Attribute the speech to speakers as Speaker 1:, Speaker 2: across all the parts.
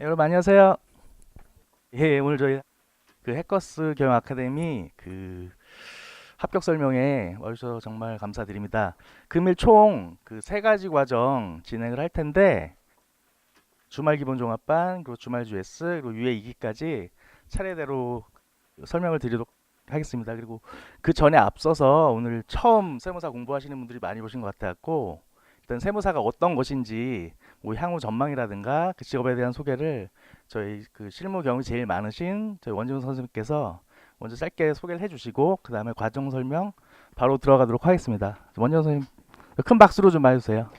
Speaker 1: 여러분 안녕하세요. 오늘 저희 해커스 경영 아카데미 합격 설명회 와주셔서 정말 감사드립니다. 금일 총 세 가지 과정 진행을 할 텐데 주말 기본 종합반, 그리고 주말 GS, 그리고 UA 2기까지 차례대로 설명을 드리도록 하겠습니다. 그리고 그 전에 앞서서 오늘 처음 세무사 공부하시는 분들이 많이 보신 것 같아갖고 일단 세무사가 어떤 것인지 뭐 향후 전망이라든가 그 직업에 대한 소개를 저희 실무 경험이 제일 많으신 저희 원지훈 선생님께서 먼저 짧게 소개를 해주시고 그 다음에 과정 설명 바로 들어가도록 하겠습니다. 원지훈 선생님 큰 박수로 좀 맞으세요.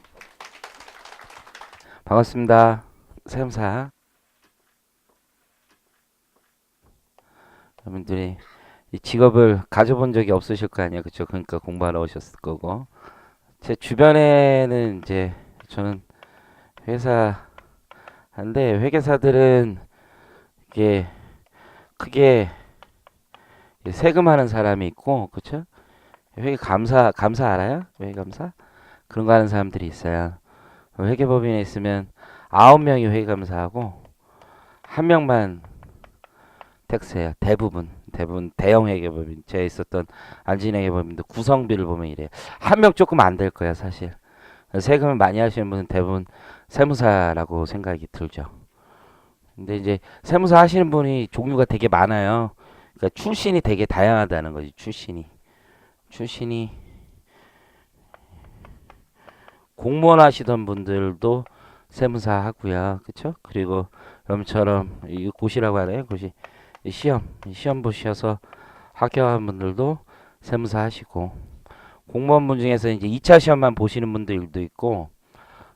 Speaker 2: 반갑습니다. 세무사 여러분들이 이 직업을 가져본 적이 없으실 거 아니에요, 그쵸? 그러니까 공부하러 오셨을 거고, 제 주변에는 이제 저는 회사 한데 회계사들은 이게 크게 세금하는 사람이 있고, 그쵸? 회계 감사 알아요? 회계 감사 그런 거 하는 사람들이 있어요. 회계법인에 있으면 9명이 회계 감사하고 한 명만 텍스예요. 대부분 대형 회계법인 제가 있었던 안진 회계법인도 구성비를 보면 이래요. 한 명 조금 안 될 거야 사실. 세금을 많이 하시는 분은 대부분 세무사라고 생각이 들죠. 근데 이제 세무사 하시는 분이 종류가 되게 많아요. 그러니까 출신이 되게 다양하다는 거지. 출신이 공무원 하시던 분들도 세무사 하고요. 그쵸? 그리고 여러분처럼 이 고시라고 하나요? 고시 시험 보셔서 합격한 분들도 세무사 하시고, 공무원분 중에서 이제 2차 시험만 보시는 분들도 있고,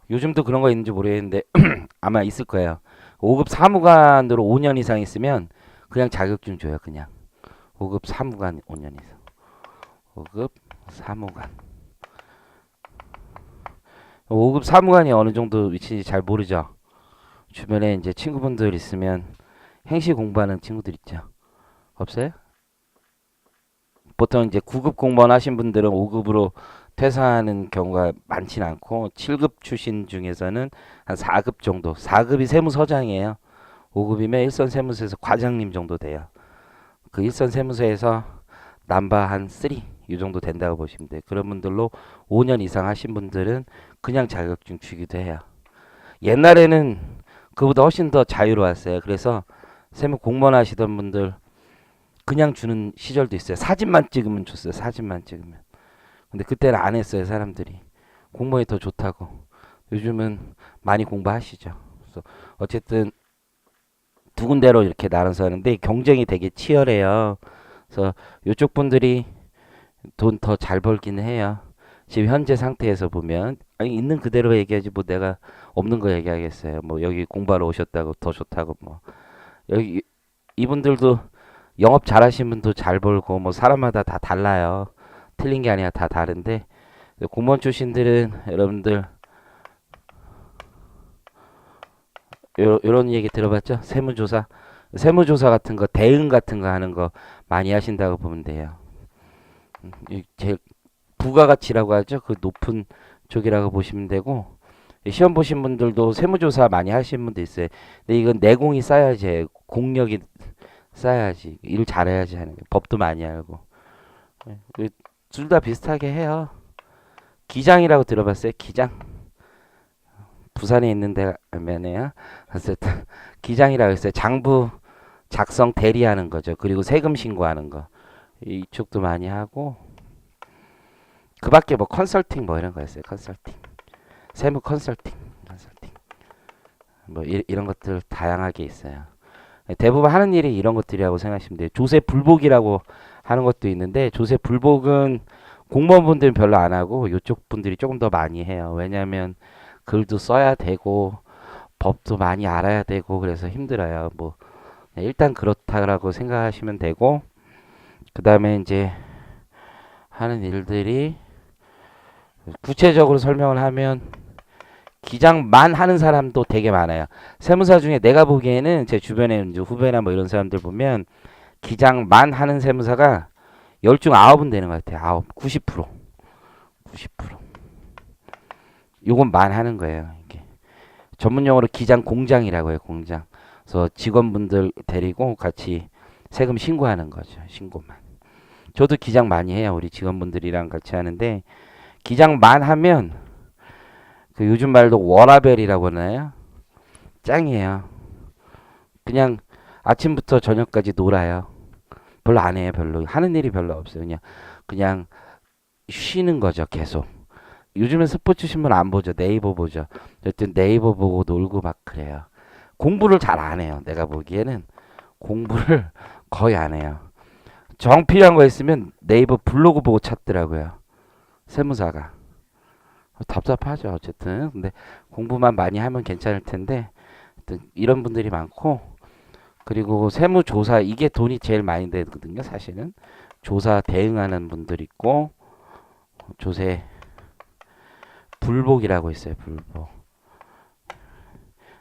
Speaker 2: 요즘도 그런 거 있는지 모르겠는데 아마 있을 거예요. 5급 사무관으로 5년 이상 있으면 그냥 자격증 줘요. 그냥 5급 사무관 5년 이상. 5급 사무관. 5급 사무관이 어느 정도 위치인지 잘 모르죠. 주변에 이제 친구분들 있으면 행시 공부하는 친구들 있죠. 없어요? 보통 이제 9급 공무원 하신 분들은 5급으로 퇴사하는 경우가 많지는 않고, 7급 출신 중에서는 한 4급 정도, 4급이 세무서장이에요. 5급이면 일선 세무서에서 과장님 정도 돼요. 그 일선 세무서에서 남바 한 3, 이 정도 된다고 보시면 돼요. 그런 분들로 5년 이상 하신 분들은 그냥 자격증 주기도 해요. 옛날에는 그보다 훨씬 더 자유로웠어요. 그래서 세무 공무원 하시던 분들 그냥 주는 시절도 있어요. 사진만 찍으면 줬어요. 사진만 찍으면. 근데 그때는 안 했어요. 사람들이. 공무원이 더 좋다고. 요즘은 많이 공부하시죠. 그래서 어쨌든 두 군데로 이렇게 나눠서 하는데 경쟁이 되게 치열해요. 그래서 이쪽 분들이 돈 더 잘 벌기는 해요. 지금 현재 상태에서 보면, 아니 있는 그대로 얘기하지 뭐 내가 없는 거 얘기하겠어요. 뭐 여기 공부하러 오셨다고 더 좋다고 뭐. 여기 이분들도 영업 잘하시는 분도 잘 벌고, 뭐 사람마다 다 달라요. 틀린 게 아니라 다 다른데, 공무원 출신들은 여러분들 요런 얘기 들어봤죠? 세무조사 같은 거, 대응 같은 거 하는 거 많이 하신다고 보면 돼요. 제일 부가가치라고 하죠. 그 높은 쪽이라고 보시면 되고, 시험 보신 분들도 세무조사 많이 하시는 분도 있어요. 근데 이건 내공이 쌓여야지, 공력이 쌓여야지, 일 잘해야지 하는 게, 법도 많이 알고. 둘 다 비슷하게 해요. 기장이라고 들어봤어요? 기장? 부산에 있는 데 가면요. 어쨌든 기장이라고 했어요. 장부 작성 대리하는 거죠. 그리고 세금 신고하는 거. 이쪽도 많이 하고, 그 밖에 뭐 컨설팅 뭐 이런 거였어요. 컨설팅. 세무 컨설팅. 뭐 이런 것들 다양하게 있어요. 대부분 하는 일이 이런 것들이라고 생각하시면 돼요. 조세 불복이라고 하는 것도 있는데, 조세 불복은 공무원분들은 별로 안 하고 이쪽 분들이 조금 더 많이 해요. 왜냐하면 글도 써야 되고 법도 많이 알아야 되고 그래서 힘들어요. 뭐 일단 그렇다라고 생각하시면 되고, 그 다음에 이제 하는 일들이 구체적으로 설명을 하면 기장만 하는 사람도 되게 많아요. 세무사 중에 내가 보기에는 제 주변에 이제 후배나 뭐 이런 사람들 보면 기장만 하는 세무사가 10중 9은 되는 것 같아요. 9, 90%. 90%. 요건 만 하는 거예요. 이게 전문 용어로 기장 공장이라고 해요. 공장. 그래서 직원분들 데리고 같이 세금 신고하는 거죠. 신고만. 저도 기장 많이 해요. 우리 직원분들이랑 같이 하는데 기장만 하면 그 요즘 말로 워라벨이라고 하나요? 짱이에요. 그냥 아침부터 저녁까지 놀아요. 별로 안 해요. 별로 하는 일이 별로 없어요. 그냥 쉬는 거죠. 계속. 요즘은 스포츠 신문 안 보죠. 네이버 보죠. 어쨌든 네이버 보고 놀고 막 그래요. 공부를 잘 안 해요. 내가 보기에는 공부를 거의 안 해요. 정 필요한 거 있으면 네이버 블로그 보고 찾더라고요. 세무사가. 답답하죠. 어쨌든. 근데 공부만 많이 하면 괜찮을 텐데 이런 분들이 많고 그리고 세무조사 이게 돈이 제일 많이 되거든요. 사실은. 조사 대응하는 분들 있고 조세 불복이라고 있어요. 불복.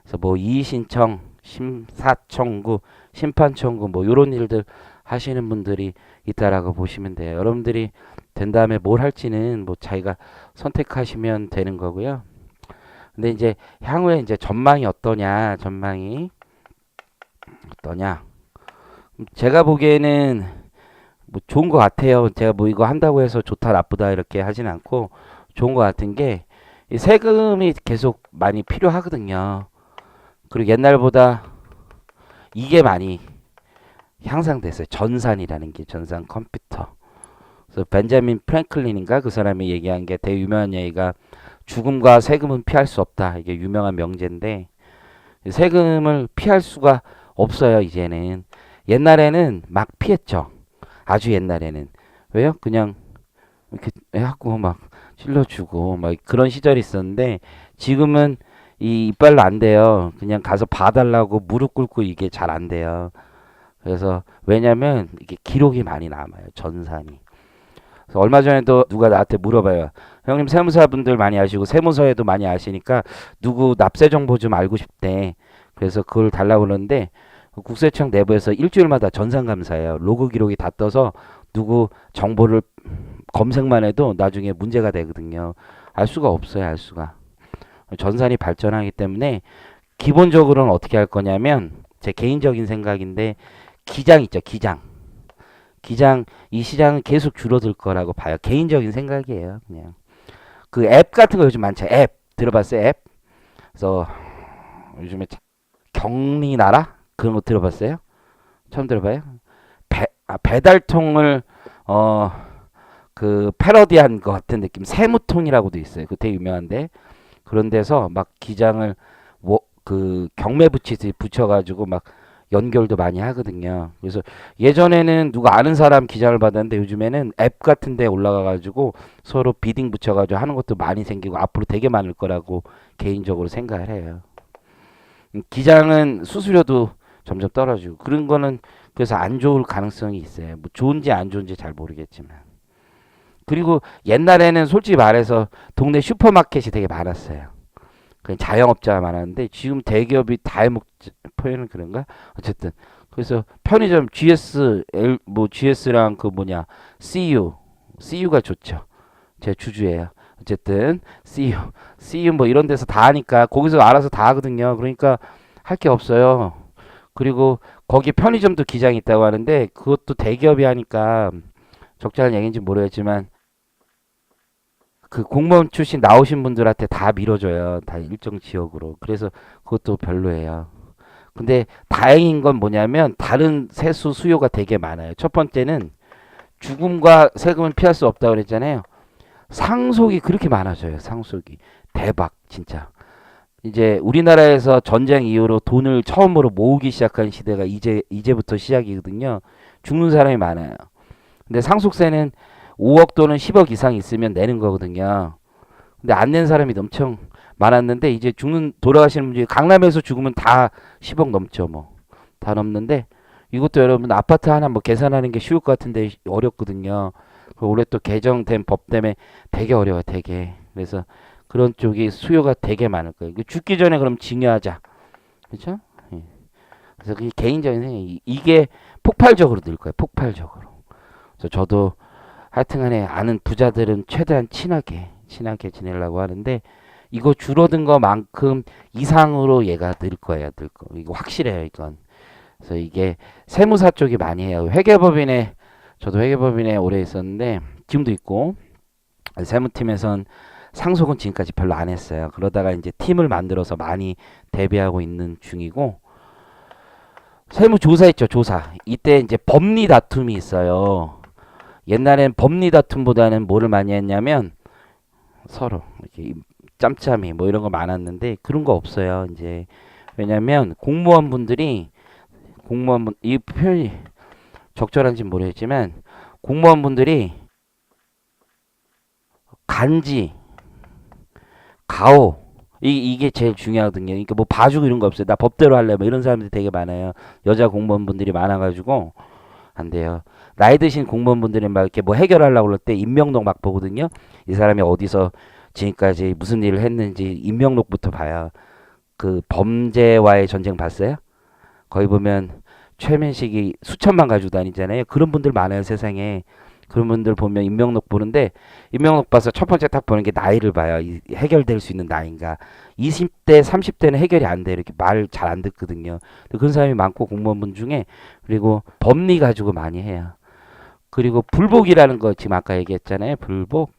Speaker 2: 그래서 뭐 이의 신청, 심사 청구, 심판 청구 뭐 이런 일들 하시는 분들이 있다라고 보시면 돼요. 여러분들이 된 다음에 뭘 할지는 뭐 자기가 선택하시면 되는 거고요. 근데 이제 향후에 이제 전망이 어떠냐, 전망이 어떠냐. 제가 보기에는 뭐 좋은 것 같아요. 제가 뭐 이거 한다고 해서 좋다 나쁘다 이렇게 하진 않고 좋은 것 같은 게 이 세금이 계속 많이 필요하거든요. 그리고 옛날보다 이게 많이 향상됐어요. 전산이라는 게 전산 컴퓨터. 그래서 벤자민 프랭클린인가 그 사람이 얘기한 게 되게 유명한 얘기가 죽음과 세금은 피할 수 없다. 이게 유명한 명제인데 세금을 피할 수가 없어요. 이제는 옛날에는 막 피했죠. 아주 옛날에는 왜요? 그냥 이렇게 해갖고 막 찔러주고 막 그런 시절이 있었는데 지금은 이 이빨로 안 돼요. 그냥 가서 봐달라고 무릎 꿇고 이게 잘 안 돼요. 그래서 왜냐면 이게 기록이 많이 남아요. 전산이. 그래서 얼마 전에도 누가 나한테 물어봐요. 형님 세무사분들 많이 아시고 세무서에도 많이 아시니까 누구 납세 정보 좀 알고 싶대. 그래서 그걸 달라고 그러는데 국세청 내부에서 일주일마다 전산 감사해요. 로그 기록이 다 떠서 누구 정보를 검색만 해도 나중에 문제가 되거든요. 알 수가 없어요. 알 수가. 전산이 발전하기 때문에 기본적으로는 어떻게 할 거냐면 제 개인적인 생각인데 기장 있죠. 기장. 기장 이 시장은 계속 줄어들 거라고 봐요. 개인적인 생각이에요. 그냥 그 앱 같은 거 요즘 많죠. 앱 들어봤어요? 앱. 그래서 요즘에 경리나라 그런 거 들어봤어요? 처음 들어봐요? 배달통을 그 패러디한 것 같은 느낌. 세무통이라고도 있어요. 그 되게 유명한데 그런 데서 막 기장을 그 경매 붙여가지고 막 연결도 많이 하거든요. 그래서 예전에는 누가 아는 사람 기장을 받았는데 요즘에는 앱 같은 데 올라가가지고 서로 비딩 붙여가지고 하는 것도 많이 생기고 앞으로 되게 많을 거라고 개인적으로 생각을 해요. 기장은 수수료도 점점 떨어지고 그런 거는 그래서 안 좋을 가능성이 있어요. 뭐 좋은지 안 좋은지 잘 모르겠지만. 그리고 옛날에는 솔직히 말해서 동네 슈퍼마켓이 되게 많았어요. 그냥 자영업자가 많았는데 지금 대기업이 다 해먹 표현은 그런가? 어쨌든 그래서 편의점 뭐 GS랑 그 뭐냐 CU가 좋죠. 제 주주예요. 어쨌든 CU 뭐 이런 데서 다 하니까 거기서 알아서 다 하거든요. 그러니까 할 게 없어요. 그리고 거기 편의점도 기장이 있다고 하는데 그것도 대기업이 하니까 적절한 얘기인지 모르겠지만 그 공무원 출신 나오신 분들한테 다 밀어줘요. 다 일정 지역으로. 그래서 그것도 별로예요. 근데 다행인 건 뭐냐면 다른 세수 수요가 되게 많아요. 첫 번째는 죽음과 세금은 피할 수 없다고 그랬잖아요. 상속이 그렇게 많아져요. 상속이. 대박 진짜. 이제 우리나라에서 전쟁 이후로 돈을 처음으로 모으기 시작한 시대가 이제부터 시작이거든요. 죽는 사람이 많아요. 근데 상속세는 5억 또는 10억 이상 있으면 내는 거거든요. 근데 안 낸 사람이 엄청 많았는데 이제 돌아가시는 분들이 강남에서 죽으면 다 10억 넘죠. 뭐. 다 넘는데 이것도 여러분 아파트 하나 뭐 계산하는 게 쉬울 것 같은데 어렵거든요. 올해 또 개정된 법 때문에 되게 어려워요. 되게. 그래서 그런 쪽이 수요가 되게 많을 거예요. 죽기 전에 그럼 징여하자. 그렇죠? 예. 그래서 그게 개인적인 생각이 이게 폭발적으로 늘 거예요. 폭발적으로. 그래서 저도 하여튼간에 아는 부자들은 최대한 친하게 지내려고 하는데 이거 줄어든 것만큼 이상으로 얘가 늘 거예요. 늘 거. 이거 확실해요, 이건. 그래서 이게 세무사 쪽이 많이 해요. 회계법인에 저도 회계법인에 오래 있었는데 지금도 있고 세무팀에선 상속은 지금까지 별로 안 했어요. 그러다가 이제 팀을 만들어서 많이 대비하고 있는 중이고 세무조사 있죠, 조사. 이때 이제 법리 다툼이 있어요. 옛날엔 법리 다툼보다는 뭐를 많이 했냐면 서로 이렇게 짬짬이 뭐 이런 거 많았는데 그런 거 없어요. 이제 왜냐면 공무원분 이 표현이 적절한지 모르겠지만 공무원분들이 간지 가오 이게 제일 중요하거든요. 그러니까 뭐 봐주고 이런 거 없어요. 나 법대로 할래 뭐 이런 사람들이 되게 많아요. 여자 공무원분들이 많아가지고 안 돼요. 나이 드신 공무원분들이 막 이렇게 뭐 해결하려고 그럴 때 임명록 막 보거든요. 이 사람이 어디서 지금까지 무슨 일을 했는지 임명록부터 봐요. 그 범죄와의 전쟁 봤어요? 거기 보면 최민식이 수천만 가지고 다니잖아요. 그런 분들 많아요, 세상에. 그런 분들 보면 임명록 보는데 임명록 봐서 첫 번째 딱 보는 게 나이를 봐요. 해결될 수 있는 나이인가. 20대, 30대는 해결이 안 돼. 이렇게 말 잘 안 듣거든요. 그런 사람이 많고 공무원분 중에 그리고 법리 가지고 많이 해요. 그리고 불복이라는 거 지금 아까 얘기했잖아요. 불복.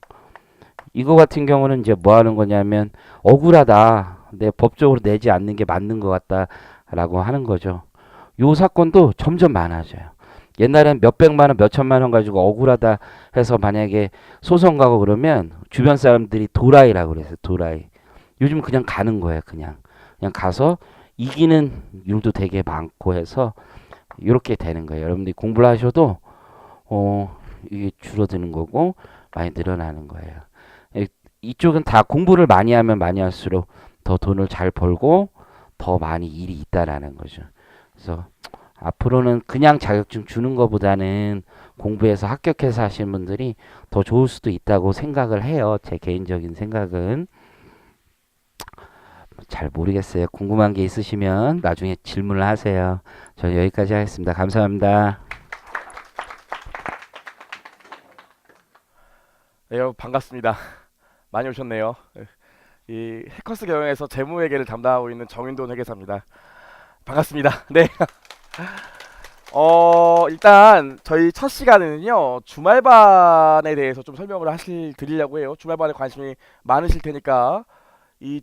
Speaker 2: 이거 같은 경우는 이제 뭐 하는 거냐면 억울하다. 내 법적으로 내지 않는 게 맞는 것 같다라고 하는 거죠. 요 사건도 점점 많아져요. 옛날엔 몇백만 원, 몇천만 원 가지고 억울하다 해서 만약에 소송 가고 그러면 주변 사람들이 도라이라고 그랬어요. 도라이. 요즘 그냥 가는 거예요. 그냥 가서 이기는 일도 되게 많고 해서 이렇게 되는 거예요. 여러분들이 공부를 하셔도 이게 줄어드는 거고 많이 늘어나는 거예요. 이쪽은 다 공부를 많이 하면 많이 할수록 더 돈을 잘 벌고 더 많이 일이 있다라는 거죠. 그래서 앞으로는 그냥 자격증 주는 것보다는 공부해서 합격해서 하시는 분들이 더 좋을 수도 있다고 생각을 해요. 제 개인적인 생각은. 잘 모르겠어요. 궁금한 게 있으시면 나중에 질문을 하세요. 저는 여기까지 하겠습니다. 감사합니다.
Speaker 3: 네, 여러분 반갑습니다. 많이 오셨네요. 이 해커스 경영에서 재무회계를 담당하고 있는 정윤돈 회계사입니다. 반갑습니다. 네. 일단 저희 첫 시간에는요 주말반에 대해서 좀 설명을 드리려고 해요. 주말반에 관심이 많으실 테니까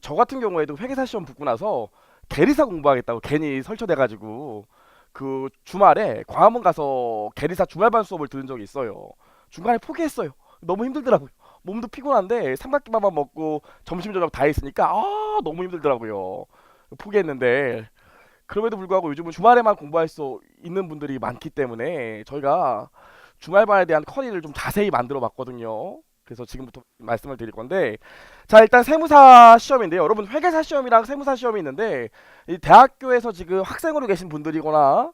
Speaker 3: 저 같은 경우에도 회계사 시험 붙고 나서 계리사 공부하겠다고 괜히 설쳐대가지고 그 주말에 광화문 가서 계리사 주말반 수업을 들은 적이 있어요. 중간에 포기했어요. 너무 힘들더라고요. 몸도 피곤한데 삼각김밥만 먹고 점심 저녁 다 있으니까 너무 힘들더라고요. 포기했는데 그럼에도 불구하고 요즘은 주말에만 공부할 수 있는 분들이 많기 때문에 저희가 주말반에 대한 커리를 좀 자세히 만들어 봤거든요. 그래서 지금부터 말씀을 드릴 건데 자 일단 세무사 시험인데요. 여러분 회계사 시험이랑 세무사 시험이 있는데 이 대학교에서 지금 학생으로 계신 분들이거나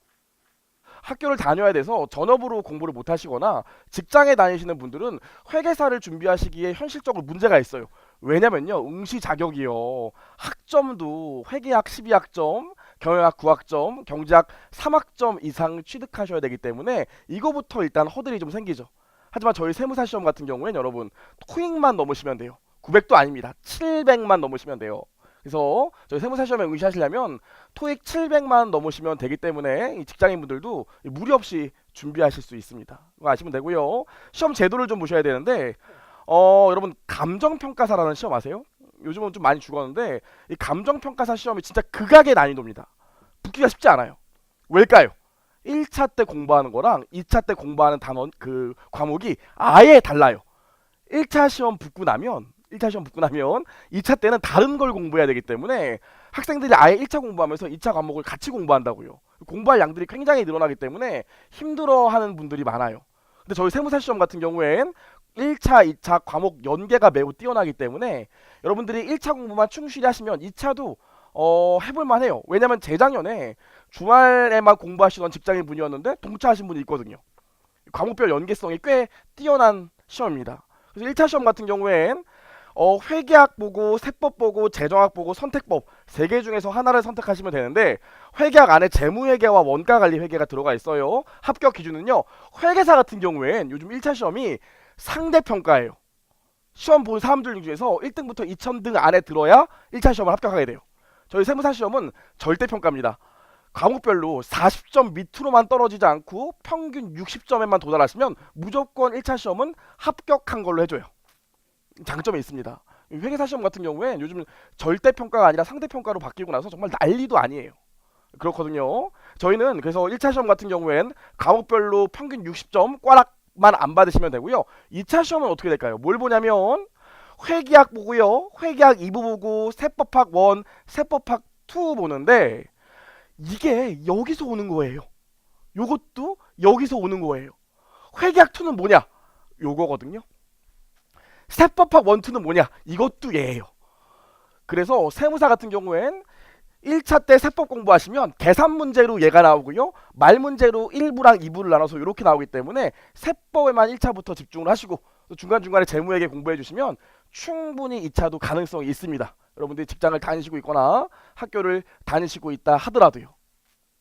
Speaker 3: 학교를 다녀야 돼서 전업으로 공부를 못 하시거나 직장에 다니시는 분들은 회계사를 준비하시기에 현실적으로 문제가 있어요. 왜냐면요 응시 자격이요 학점도 회계학 12학점 경영학 9학점 경제학 3학점 이상 취득하셔야 되기 때문에 이거부터 일단 허들이 좀 생기죠. 하지만 저희 세무사 시험 같은 경우에는 여러분 토익만 넘으시면 돼요. 900도 아닙니다. 700만 넘으시면 돼요. 그래서 저희 세무사 시험에 응시하시려면 토익 700만 넘으시면 되기 때문에 이 직장인분들도 무리 없이 준비하실 수 있습니다. 그거 아시면 되고요. 시험 제도를 좀 보셔야 되는데 여러분 감정평가사라는 시험 아세요? 요즘은 좀 많이 죽었는데 이 감정평가사 시험이 진짜 극악의 난이도입니다. 붙기가 쉽지 않아요. 왜일까요? 1차 때 공부하는 거랑 2차 때 공부하는 단원 그 과목이 아예 달라요. 1차 시험 붙고 나면 2차 때는 다른 걸 공부해야 되기 때문에 학생들이 아예 1차 공부하면서 2차 과목을 같이 공부한다고요. 공부할 양들이 굉장히 늘어나기 때문에 힘들어하는 분들이 많아요. 근데 저희 세무사 시험 같은 경우엔 1차, 2차 과목 연계가 매우 뛰어나기 때문에 여러분들이 1차 공부만 충실히 하시면 2차도 해볼만 해요. 왜냐면 재작년에 주말에만 공부하시던 직장인 분이었는데 동차하신 분이 있거든요. 과목별 연계성이 꽤 뛰어난 시험입니다. 그래서 1차 시험 같은 경우엔 회계학 보고 세법 보고 재정학 보고 선택법 3개 중에서 하나를 선택하시면 되는데 회계학 안에 재무회계와 원가관리회계가 들어가 있어요. 합격 기준은요. 회계사 같은 경우엔 요즘 1차 시험이 상대평가예요. 시험 본 사람들 중에서 1등부터 2000등 안에 들어야 1차 시험을 합격하게 돼요. 저희 세무사 시험은 절대평가입니다. 과목별로 40점 밑으로만 떨어지지 않고 평균 60점에만 도달하시면 무조건 1차 시험은 합격한 걸로 해줘요. 장점이 있습니다. 회계사 시험 같은 경우에 요즘 절대평가가 아니라 상대평가로 바뀌고 나서 정말 난리도 아니에요. 그렇거든요. 저희는 그래서 1차 시험 같은 경우엔 과목별로 평균 60점 꽈락만 안 받으시면 되고요. 2차 시험은 어떻게 될까요? 뭘 보냐면 회계학 보고요. 회계학 2부 보고 세법학 1, 세법학 2 보는데 이게 여기서 오는 거예요. 요것도 여기서 오는 거예요. 회계학 2는 뭐냐? 요거거든요. 세법학 1, 2는 뭐냐? 이것도 얘예요. 그래서 세무사 같은 경우엔 1차 때 세법 공부하시면 계산 문제로 얘가 나오고요. 말 문제로 1부랑 2부를 나눠서 이렇게 나오기 때문에 세법에만 1차부터 집중을 하시고 중간중간에 재무회계 공부해 주시면 충분히 2차도 가능성이 있습니다. 여러분들이 직장을 다니시고 있거나 학교를 다니시고 있다 하더라도요.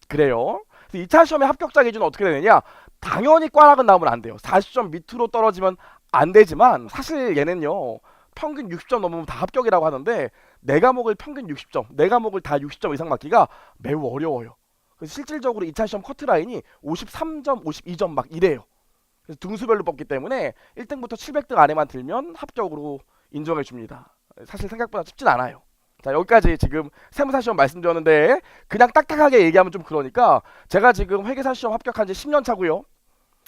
Speaker 3: 그래요. 2차 시험의 합격자 기준은 어떻게 되느냐? 당연히 꽈락은 나오면 안 돼요. 40점 밑으로 떨어지면 안 되지만 사실 얘는요. 평균 60점 넘으면 다 합격이라고 하는데 내 과목을 평균 60점, 내 과목을 다 60점 이상 맞기가 매우 어려워요. 그래서 실질적으로 2차 시험 커트라인이 53점, 52점 막 이래요. 그래서 등수별로 뽑기 때문에 1등부터 700등 안에만 들면 합격으로 인정해 줍니다. 사실 생각보다 쉽진 않아요. 자, 여기까지 지금 세무사 시험 말씀드렸는데 그냥 딱딱하게 얘기하면 좀 그러니까 제가 지금 회계사 시험 합격한 지 10년 차고요.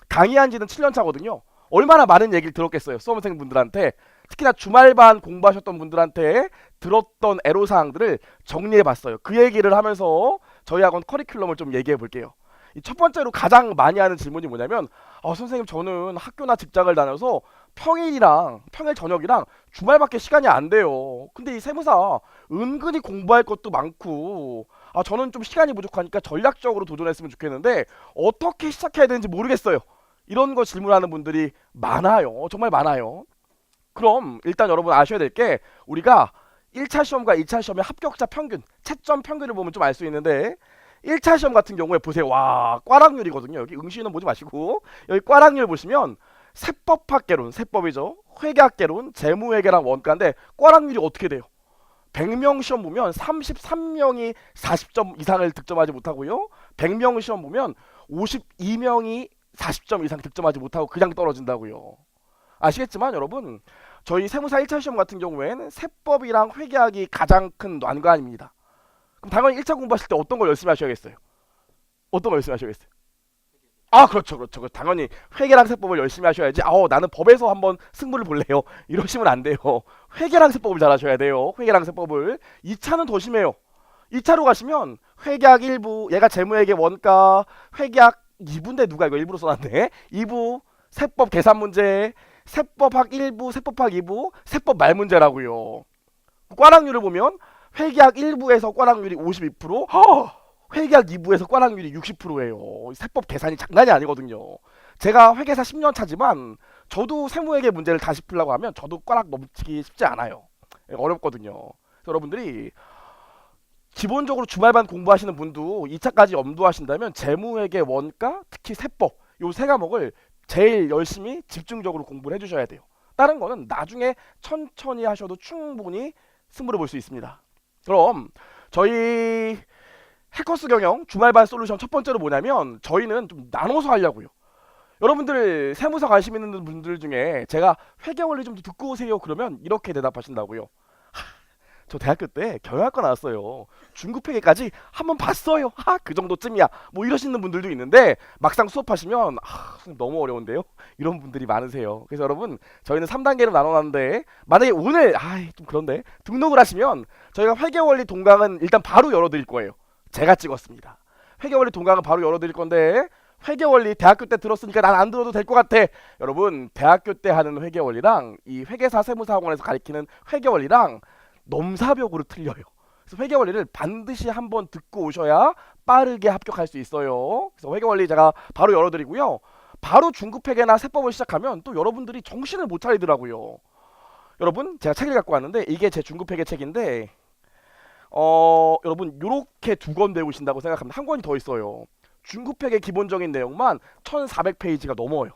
Speaker 3: 강의한 지는 7년 차거든요. 얼마나 많은 얘기를 들었겠어요. 수험생분들한테. 특히나 주말반 공부하셨던 분들한테 들었던 애로사항들을 정리해봤어요. 그 얘기를 하면서 저희 학원 커리큘럼을 좀 얘기해 볼게요. 첫 번째로 가장 많이 하는 질문이 뭐냐면 선생님 저는 학교나 직장을 다녀서 평일이랑 평일 저녁이랑 주말밖에 시간이 안 돼요. 근데 이 세무사 은근히 공부할 것도 많고 저는 좀 시간이 부족하니까 전략적으로 도전했으면 좋겠는데 어떻게 시작해야 되는지 모르겠어요. 이런 거 질문하는 분들이 많아요. 정말 많아요. 그럼 일단 여러분 아셔야 될 게 우리가 1차 시험과 2차 시험의 합격자 평균, 채점 평균을 보면 좀 알 수 있는데 1차 시험 같은 경우에 보세요. 와, 꽈락률이거든요. 여기 응시는 보지 마시고 여기 꽈락률 보시면 세법학개론, 세법이죠. 회계학개론, 재무회계랑 원가인데 꽈락률이 어떻게 돼요? 100명 시험 보면 33명이 40점 이상을 득점하지 못하고요. 100명 시험 보면 52명이 40점 이상 득점하지 못하고 그냥 떨어진다고요. 아시겠지만 여러분 저희 세무사 1차 시험 같은 경우에는 세법이랑 회계학이 가장 큰 난관입니다. 그럼 당연히 1차 공부하실 때 어떤 걸 열심히 하셔야겠어요? 어떤 걸 열심히 하셔야겠어요? 그렇죠. 당연히 회계랑 세법을 열심히 하셔야지. 나는 법에서 한번 승부를 볼래요. 이러시면 안 돼요. 회계랑 세법을 잘 하셔야 돼요. 회계랑 세법을. 2차는 더 심해요. 2차로 가시면 회계학 1부, 얘가 재무회계 원가, 회계학 2부인데 누가 이거 1부로 써놨네. 2부, 세법 계산 문제, 세법학 1부, 세법학 2부, 세법 말 문제라고요. 꽈락률을 보면 회계학 1부에서 꽈락률이 52%, 회계학 2부에서 꽈락률이 60%예요. 세법 계산이 장난이 아니거든요. 제가 회계사 10년 차지만 저도 세무회계 문제를 다시 풀려고 하면 저도 꽈락 넘치기 쉽지 않아요. 어렵거든요. 그래서 여러분들이 기본적으로 주말반 공부하시는 분도 2차까지 염두하신다면 재무회계 원가, 특히 세법 요 세 과목을 제일 열심히 집중적으로 공부를 해주셔야 돼요. 다른 거는 나중에 천천히 하셔도 충분히 승부를 볼 수 있습니다. 그럼 저희 해커스 경영 주말반 솔루션 첫 번째로 뭐냐면 저희는 좀 나눠서 하려고요. 여러분들 세무사 관심 있는 분들 중에 제가 회계 원리 좀 듣고 오세요 그러면 이렇게 대답하신다고요. 저 대학교 때 경영학과 나왔어요. 중급회계까지 한번 봤어요. 그 정도쯤이야. 뭐 이러시는 분들도 있는데 막상 수업하시면 너무 어려운데요. 이런 분들이 많으세요. 그래서 여러분 저희는 3단계로 나눠놨는데 만약에 오늘 좀 그런데 등록을 하시면 저희가 회계원리 동강은 일단 바로 열어드릴 거예요. 제가 찍었습니다. 회계원리 동강은 바로 열어드릴 건데 회계원리 대학교 때 들었으니까 난 안 들어도 될 것 같아. 여러분 대학교 때 하는 회계원리랑 이 회계사 세무사학원에서 가르치는 회계원리랑 넘사벽으로 틀려요. 그래서 회계원리를 반드시 한번 듣고 오셔야 빠르게 합격할 수 있어요. 그래서 회계원리 제가 바로 열어드리고요. 바로 중급회계나 세법을 시작하면 또 여러분들이 정신을 못 차리더라고요. 여러분 제가 책을 갖고 왔는데 이게 제 중급회계 책인데 여러분 요렇게 2권 배우신다고 생각하면 한 권이 더 있어요. 중급회계 기본적인 내용만 1400페이지가 넘어요.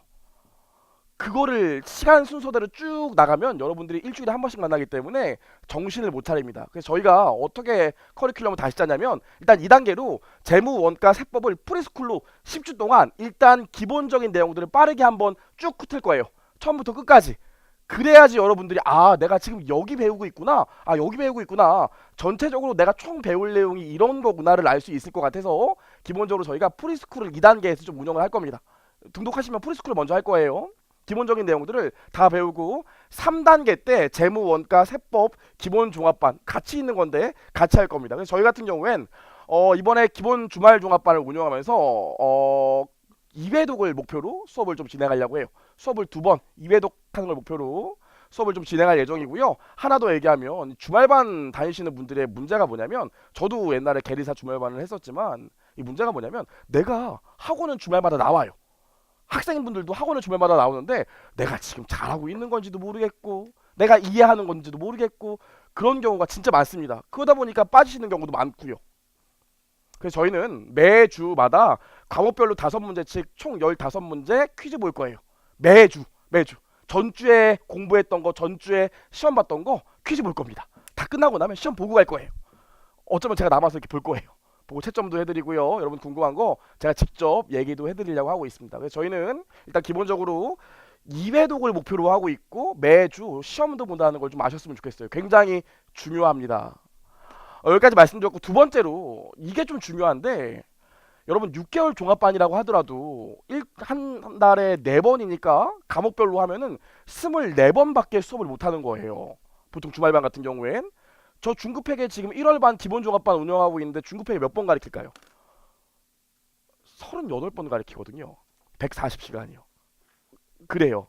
Speaker 3: 그거를 시간 순서대로 쭉 나가면 여러분들이 일주일에 한 번씩 만나기 때문에 정신을 못 차립니다. 그래서 저희가 어떻게 커리큘럼을 다시 짜냐면 일단 2단계로 재무 원가 세법을 프리스쿨로 10주 동안 일단 기본적인 내용들을 빠르게 한번 쭉 훑을 거예요. 처음부터 끝까지. 그래야지 여러분들이 아 내가 지금 여기 배우고 있구나, 아 여기 배우고 있구나, 전체적으로 내가 총 배울 내용이 이런 거구나를 알 수 있을 것 같아서 기본적으로 저희가 프리스쿨을 2단계에서 좀 운영을 할 겁니다. 등록하시면 프리스쿨을 먼저 할 거예요. 기본적인 내용들을 다 배우고 3단계 때 재무 원가 세법 기본 종합반 같이 있는 건데 같이 할 겁니다. 그래서 저희 같은 경우엔 이번에 기본 주말 종합반을 운영하면서 2회독을 목표로 수업을 좀 진행하려고 해요. 수업을 2번 2회독 하는 걸 목표로 수업을 좀 진행할 예정이고요. 하나 더 얘기하면 주말반 다니시는 분들의 문제가 뭐냐면 저도 옛날에 계리사 주말반을 했었지만 이 문제가 뭐냐면 내가 학원은 주말마다 나와요. 학생분들도 학원을 주말마다 나오는데 내가 지금 잘하고 있는 건지도 모르겠고 내가 이해하는 건지도 모르겠고 그런 경우가 진짜 많습니다. 그러다 보니까 빠지시는 경우도 많고요. 그래서 저희는 매주마다 과목별로 5문제씩 총 15문제 퀴즈 볼 거예요. 매주 전주에 공부했던 거, 전주에 시험 봤던 거 퀴즈 볼 겁니다. 다 끝나고 나면 시험 보고 갈 거예요. 어쩌면 제가 남아서 이렇게 볼 거예요. 보고 채점도 해드리고요. 여러분 궁금한 거 제가 직접 얘기도 해드리려고 하고 있습니다. 그래서 저희는 일단 기본적으로 2회독을 목표로 하고 있고 매주 시험도 본다는 걸 좀 아셨으면 좋겠어요. 굉장히 중요합니다. 여기까지 말씀드렸고 두 번째로 이게 좀 중요한데 여러분 6개월 종합반이라고 하더라도 한 달에 4번이니까 과목별로 하면은 24번밖에 수업을 못하는 거예요. 보통 주말반 같은 경우엔 저 중급회계 지금 1월반 기본종합반 운영하고 있는데 중급회계 몇 번 가르칠까요? 38번 가르치거든요. 140시간이요. 그래요.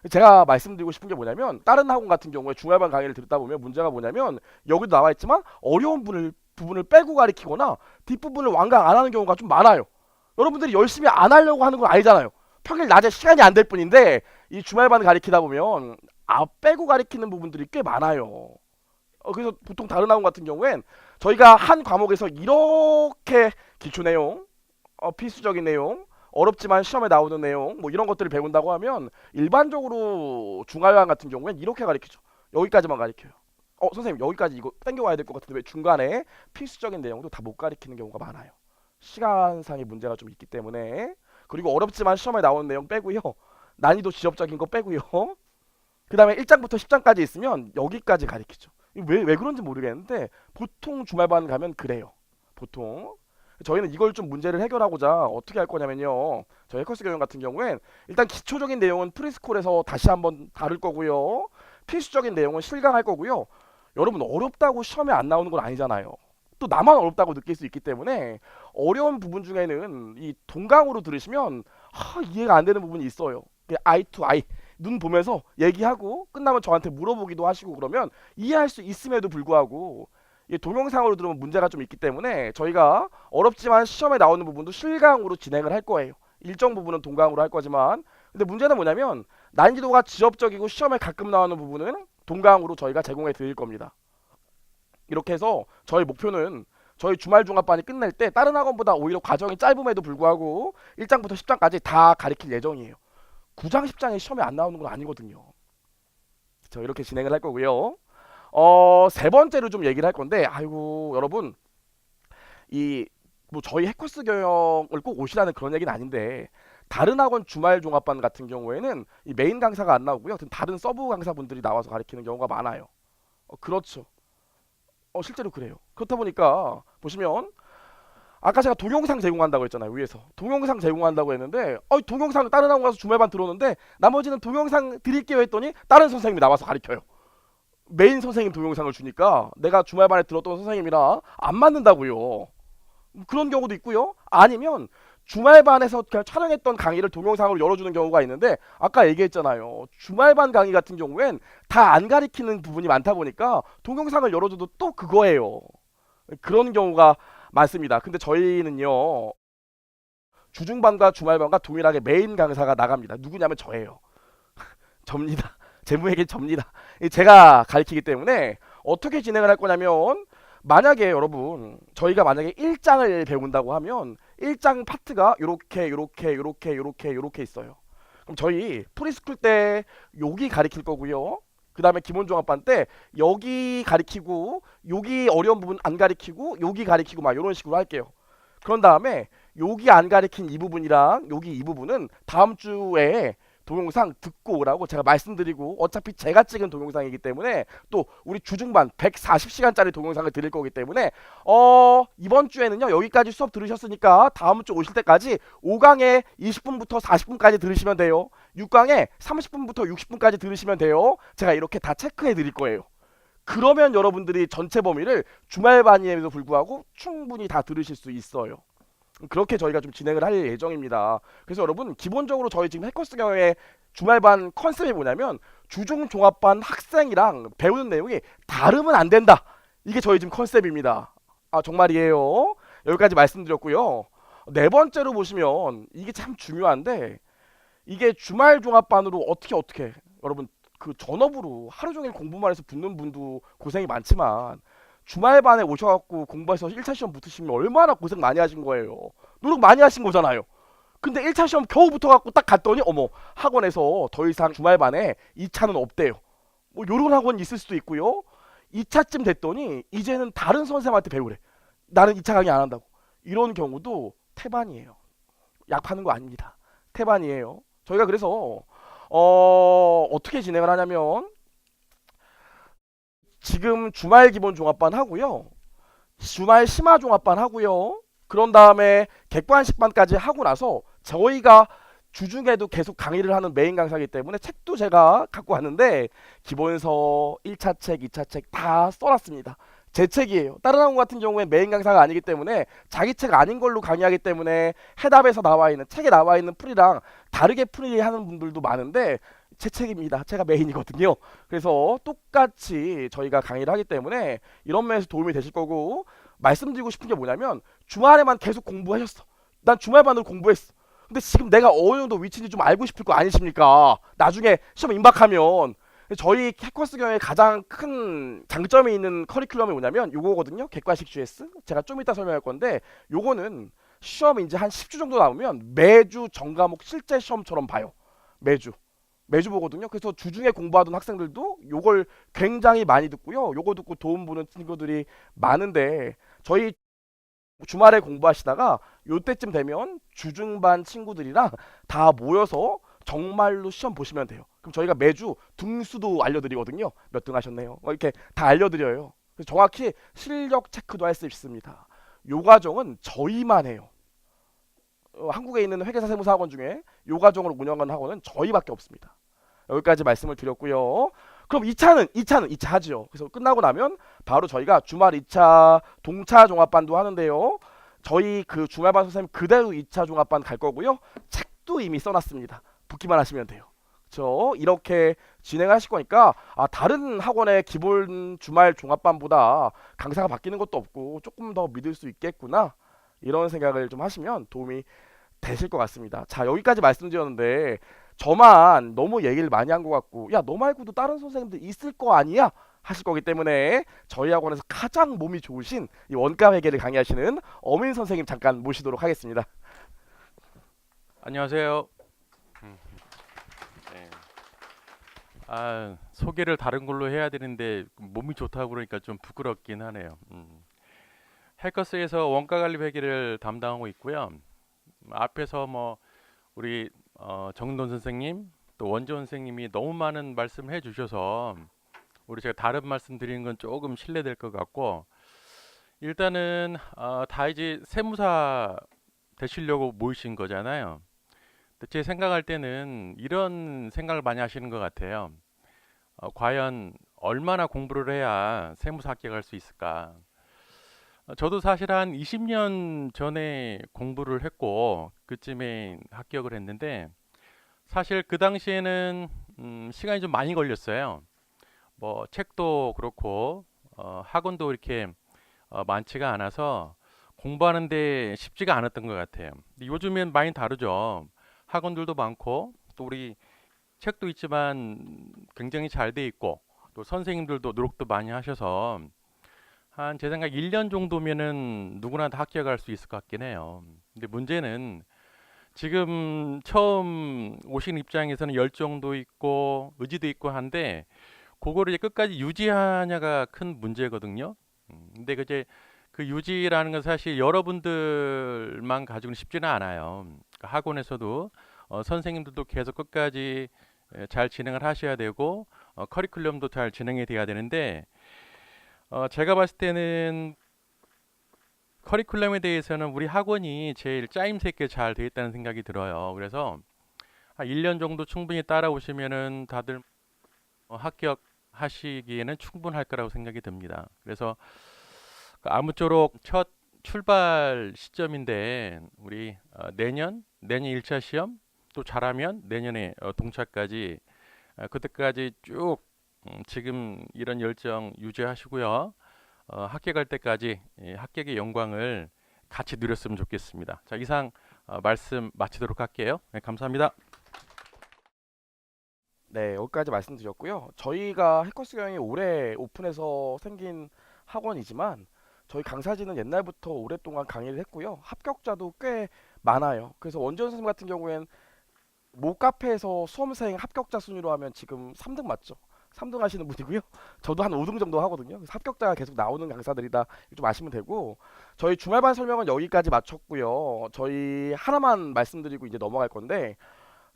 Speaker 3: 제가 말씀드리고 싶은 게 뭐냐면 다른 학원 같은 경우에 중알반 강의를 듣다 보면 문제가 뭐냐면 여기도 나와 있지만 어려운 부분을 빼고 가르치거나 뒷부분을 완강 안 하는 경우가 좀 많아요. 여러분들이 열심히 안 하려고 하는 건 아니잖아요. 평일 낮에 시간이 안 될 뿐인데 이 주말반 가르치다 보면 빼고 가르치는 부분들이 꽤 많아요. 그래서 보통 다른 학원 같은 경우엔 저희가 한 과목에서 이렇게 기초 내용, 필수적인 내용, 어렵지만 시험에 나오는 내용 뭐 이런 것들을 배운다고 하면 일반적으로 중알반 같은 경우엔 이렇게 가르치죠. 여기까지만 가르쳐요. 선생님 여기까지 이거 땡겨와야 될 것 같은데 왜 중간에 필수적인 내용도 다 못 가르치는 경우가 많아요. 시간상의 문제가 좀 있기 때문에. 그리고 어렵지만 시험에 나오는 내용 빼고요. 난이도 지엽적인 거 빼고요. 그 다음에 1장부터 10장까지 있으면 여기까지 가르치죠. 왜 그런지 모르겠는데 보통 주말반 가면 그래요. 보통 저희는 이걸 좀 문제를 해결하고자 어떻게 할 거냐면요. 저희 해커스 경영 같은 경우엔 일단 기초적인 내용은 프리스쿨에서 다시 한번 다룰 거고요. 필수적인 내용은 실강할 거고요. 여러분 어렵다고 시험에 안 나오는 건 아니잖아요. 또 나만 어렵다고 느낄 수 있기 때문에 어려운 부분 중에는 이 동강으로 들으시면 이해가 안 되는 부분이 있어요. 아이 투 아이 눈 보면서 얘기하고 끝나면 저한테 물어보기도 하시고 그러면 이해할 수 있음에도 불구하고 동영상으로 들으면 문제가 좀 있기 때문에 저희가 어렵지만 시험에 나오는 부분도 실강으로 진행을 할 거예요. 일정 부분은 동강으로 할 거지만 근데 문제는 뭐냐면 난이도가 지엽적이고 시험에 가끔 나오는 부분은 동강으로 저희가 제공해 드릴 겁니다. 이렇게 해서 저희 목표는 저희 주말 종합반이 끝날 때 다른 학원보다 오히려 과정이 짧음에도 불구하고 1장부터 10장까지 다 가르칠 예정이에요. 9장 10장에 시험에 안 나오는 건 아니거든요. 저 이렇게 진행을 할 거고요. 세 번째로 좀 얘기를 할 건데 아이고 여러분 뭐 저희 해커스 경영을 꼭 오시라는 그런 얘기는 아닌데 다른 학원 주말 종합반 같은 경우에는 이 메인 강사가 안 나오고요. 다른 서브 강사분들이 나와서 가르치는 경우가 많아요. 그렇죠. 실제로 그래요. 그렇다 보니까 보시면 아까 제가 동영상 제공한다고 했잖아요. 위에서 동영상 제공한다고 했는데 동영상 다른 학원 가서 주말반 들어오는데 나머지는 동영상 드릴게요 했더니 다른 선생님이 나와서 가르쳐요. 메인 선생님 동영상을 주니까 내가 주말반에 들었던 선생님이랑 안 맞는다고요. 그런 경우도 있고요. 아니면 주말반에서 그냥 촬영했던 강의를 동영상으로 열어주는 경우가 있는데 아까 얘기했잖아요. 주말반 강의 같은 경우엔 다 안 가리키는 부분이 많다 보니까 동영상을 열어줘도 또 그거예요. 그런 경우가 많습니다. 근데 저희는요. 주중반과 주말반과 동일하게 메인 강사가 나갑니다. 누구냐면 저예요. 접니다. 재무회계 접니다. 제가 가르치기 때문에 어떻게 진행을 할 거냐면 만약에 여러분 저희가 만약에 1장을 배운다고 하면 1장 파트가 요렇게 있어요. 그럼 저희 프리스쿨 때 여기 가리킬 거고요. 그 다음에 기본종합반 때 여기 가리키고 여기 어려운 부분 안 가리키고 여기 가리키고 막 이런 식으로 할게요. 그런 다음에 여기 안 가리킨 이 부분이랑 여기 이 부분은 다음 주에 동영상 듣고 오라고 제가 말씀드리고 어차피 제가 찍은 동영상이기 때문에 또 우리 주중반 140시간짜리 동영상을 드릴 거기 때문에 이번 주에는요 여기까지 수업 들으셨으니까 다음 주 오실 때까지 5강에 20분부터 40분까지 들으시면 돼요. 6강에 30분부터 60분까지 들으시면 돼요. 제가 이렇게 다 체크해 드릴 거예요. 그러면 여러분들이 전체 범위를 주말반임에도 불구하고 충분히 다 들으실 수 있어요. 그렇게 저희가 좀 진행을 할 예정입니다. 그래서 여러분 기본적으로 저희 지금 해커스 경영의 주말반 컨셉이 뭐냐면 주중 종합반 학생이랑 배우는 내용이 다르면 안 된다. 이게 저희 지금 컨셉입니다. 아 정말이에요. 여기까지 말씀드렸고요. 네 번째로 보시면 이게 참 중요한데 이게 주말 종합반으로 어떻게 여러분 그 전업으로 하루 종일 공부만 해서 붙는 분도 고생이 많지만 주말반에 오셔갖고 공부해서 1차 시험 붙으시면 얼마나 고생 많이 하신 거예요. 노력 많이 하신 거잖아요. 근데 1차 시험 겨우 붙어갖고 딱 갔더니 어머 학원에서 더 이상 주말반에 2차는 없대요. 뭐 요런 학원 있을 수도 있고요. 2차쯤 됐더니 이제는 다른 선생님한테 배우래. 나는 2차 강의 안 한다고. 이런 경우도 태반이에요. 약 파는 거 아닙니다. 태반이에요. 저희가 그래서 어떻게 진행을 하냐면 지금 주말 기본 종합반 하고요. 주말 심화 종합반 하고요. 그런 다음에 객관식반까지 하고 나서 저희가 주중에도 계속 강의를 하는 메인 강사이기 때문에 책도 제가 갖고 왔는데 기본서 1차 책, 2차 책 다 써놨습니다. 제 책이에요. 다른 학원 같은 경우에 메인 강사가 아니기 때문에 자기 책 아닌 걸로 강의하기 때문에 해답에서 나와 있는 책에 나와 있는 풀이랑 다르게 풀이하는 분들도 많은데 제 책입니다. 제가 메인이거든요. 그래서 똑같이 저희가 강의를 하기 때문에 이런 면에서 도움이 되실 거고 말씀드리고 싶은 게 뭐냐면 주말에만 계속 공부하셨어. 난 주말반으로 공부했어. 근데 지금 내가 어느 정도 위치인지 좀 알고 싶을 거 아니십니까? 나중에 시험 임박하면 저희 해커스 경영의 가장 큰 장점이 있는 커리큘럼이 뭐냐면 요거거든요. 객관식 GS. 제가 좀 이따 설명할 건데 요거는 시험 이제 한 10주 정도 남으면 매주 전과목 실제 시험처럼 봐요. 매주 보거든요. 그래서 주중에 공부하던 학생들도 요걸 굉장히 많이 듣고요. 요거 듣고 도움 보는 친구들이 많은데 저희 주말에 공부하시다가 요때쯤 되면 주중반 친구들이랑 다 모여서 정말로 시험 보시면 돼요. 그럼 저희가 매주 등수도 알려드리거든요. 몇 등 하셨네요. 이렇게 다 알려드려요. 그래서 정확히 실력 체크도 할 수 있습니다. 요 과정은 저희만 해요. 한국에 있는 회계사 세무사 학원 중에 요 과정을 운영하는 학원은 저희밖에 없습니다. 여기까지 말씀을 드렸고요. 그럼 2차 하죠. 그래서 끝나고 나면 바로 저희가 주말 2차 동차 종합반도 하는데요. 저희 그 주말반 선생님 그대로 2차 종합반 갈 거고요. 책도 이미 써놨습니다. 붙기만 하시면 돼요. 그렇죠? 이렇게 진행하실 거니까 다른 학원의 기본 주말 종합반보다 강사가 바뀌는 것도 없고 조금 더 믿을 수 있겠구나. 이런 생각을 좀 하시면 도움이 되실 것 같습니다. 자, 여기까지 말씀드렸는데 저만 너무 얘기를 많이 한 것 같고 야, 너 말고도 다른 선생님들 있을 거 아니야? 하실 거기 때문에 저희 학원에서 가장 몸이 좋으신 이 원가 회계를 강의하시는 어민 선생님 잠깐 모시도록 하겠습니다.
Speaker 4: 안녕하세요. 네. 소개를 다른 걸로 해야 되는데 몸이 좋다고 그러니까 좀 부끄럽긴 하네요. 해커스에서 원가관리 회계를 담당하고 있고요. 앞에서 뭐 우리 정돈 선생님 또 원재원 선생님이 너무 많은 말씀해 주셔서 우리 제가 다른 말씀 드리는 건 조금 실례될 것 같고 일단은 다 이제 세무사 되시려고 모이신 거잖아요. 근데 제 생각할 때는 이런 생각을 많이 하시는 것 같아요. 과연 얼마나 공부를 해야 세무사 합격할 수 있을까? 저도 사실 한 20년 전에 공부를 했고 그쯤에 합격을 했는데 사실 그 당시에는 시간이 좀 많이 걸렸어요. 뭐 책도 그렇고 학원도 이렇게 많지가 않아서 공부하는데 쉽지가 않았던 것 같아요. 근데 요즘엔 많이 다르죠. 학원들도 많고 또 우리 책도 있지만 굉장히 잘 돼 있고 또 선생님들도 노력도 많이 하셔서 한 제 생각 1년 정도면은 누구나 다 합격할 수 있을 것 같긴 해요. 근데 문제는 지금 처음 오신 입장에서는 열정도 있고 의지도 있고 한데 그거를 이제 끝까지 유지하냐가 큰 문제거든요. 근데 그 유지라는 건 사실 여러분들만 가지고는 쉽지는 않아요. 그러니까 학원에서도 선생님들도 계속 끝까지 잘 진행을 하셔야 되고 커리큘럼도 잘 진행이 돼야 되는데 제가 봤을 때는 커리큘럼에 대해서는 우리 학원이 제일 짜임새 있게 잘 돼 있다는 생각이 들어요. 그래서 한 1년 정도 충분히 따라오시면은 다들 합격하시기에는 충분할 거라고 생각이 듭니다. 그래서 아무쪼록 첫 출발 시점인데 우리 내년 1차 시험 또 잘하면 내년에 동차까지 그때까지 쭉 지금 이런 열정 유지하시고요. 합격할 때까지 이 합격의 영광을 같이 누렸으면 좋겠습니다. 자, 이상 말씀 마치도록 할게요. 네, 감사합니다.
Speaker 3: 네, 여기까지 말씀드렸고요. 저희가 해커스 경영이 올해 오픈해서 생긴 학원이지만 저희 강사진은 옛날부터 오랫동안 강의를 했고요. 합격자도 꽤 많아요. 그래서 원지원 선생님 같은 경우엔 모카페에서 수험생 합격자 순위로 하면 지금 3등 맞죠? 3등 하시는 분이고요. 저도 한 5등 정도 하거든요. 그래서 합격자가 계속 나오는 강사들이다. 좀 아시면 되고 저희 주말반 설명은 여기까지 마쳤고요. 저희 하나만 말씀드리고 이제 넘어갈 건데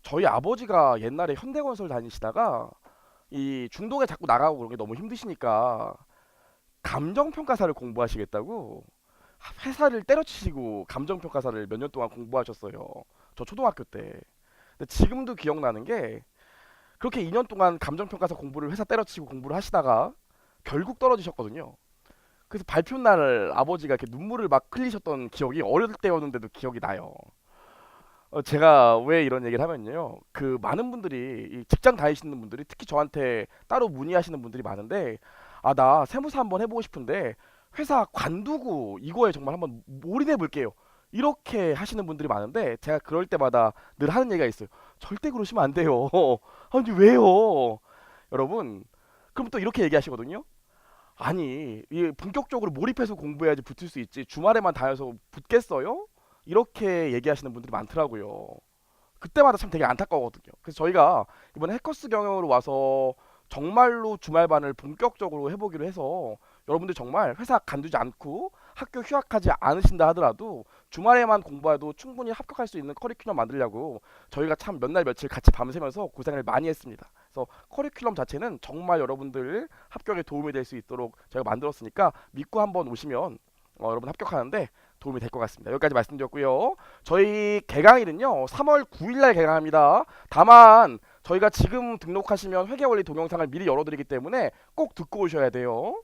Speaker 3: 저희 아버지가 옛날에 현대건설 다니시다가 이 중동에 자꾸 나가고 그런 게 너무 힘드시니까 감정평가사를 공부하시겠다고 회사를 때려치시고 감정평가사를 몇 년 동안 공부하셨어요. 저 초등학교 때. 근데 지금도 기억나는 게 그렇게 2년 동안 감정평가사 공부를 회사 때려치고 공부를 하시다가 결국 떨어지셨거든요. 그래서 발표 날 아버지가 이렇게 눈물을 막 흘리셨던 기억이 어릴 때였는데도 기억이 나요. 제가 왜 이런 얘기를 하면요. 그 많은 분들이 이 직장 다니시는 분들이 특히 저한테 따로 문의하시는 분들이 많은데 아, 나 세무사 한번 해보고 싶은데 회사 관두고 이거에 정말 한번 몰입해 볼게요. 이렇게 하시는 분들이 많은데 제가 그럴 때마다 늘 하는 얘기가 있어요. 절대 그러시면 안 돼요. 아니 왜요? 여러분, 그럼 또 이렇게 얘기하시거든요. 아니, 이 본격적으로 몰입해서 공부해야지 붙을 수 있지. 주말에만 다녀서 붙겠어요? 이렇게 얘기하시는 분들이 많더라고요. 그때마다 참 되게 안타까웠거든요. 그래서 저희가 이번에 해커스 경영으로 와서 정말로 주말반을 본격적으로 해보기로 해서 여러분들 정말 회사 간두지 않고 학교 휴학하지 않으신다 하더라도 주말에만 공부해도 충분히 합격할 수 있는 커리큘럼 만들려고 저희가 참 몇 날 며칠 같이 밤새면서 고생을 많이 했습니다. 그래서 커리큘럼 자체는 정말 여러분들 합격에 도움이 될 수 있도록 저희가 만들었으니까 믿고 한번 오시면 여러분 합격하는데 도움이 될 것 같습니다. 여기까지 말씀드렸고요. 저희 개강일은요 3월 9일날 개강합니다. 다만 저희가 지금 등록하시면 회계원리 동영상을 미리 열어드리기 때문에 꼭 듣고 오셔야 돼요.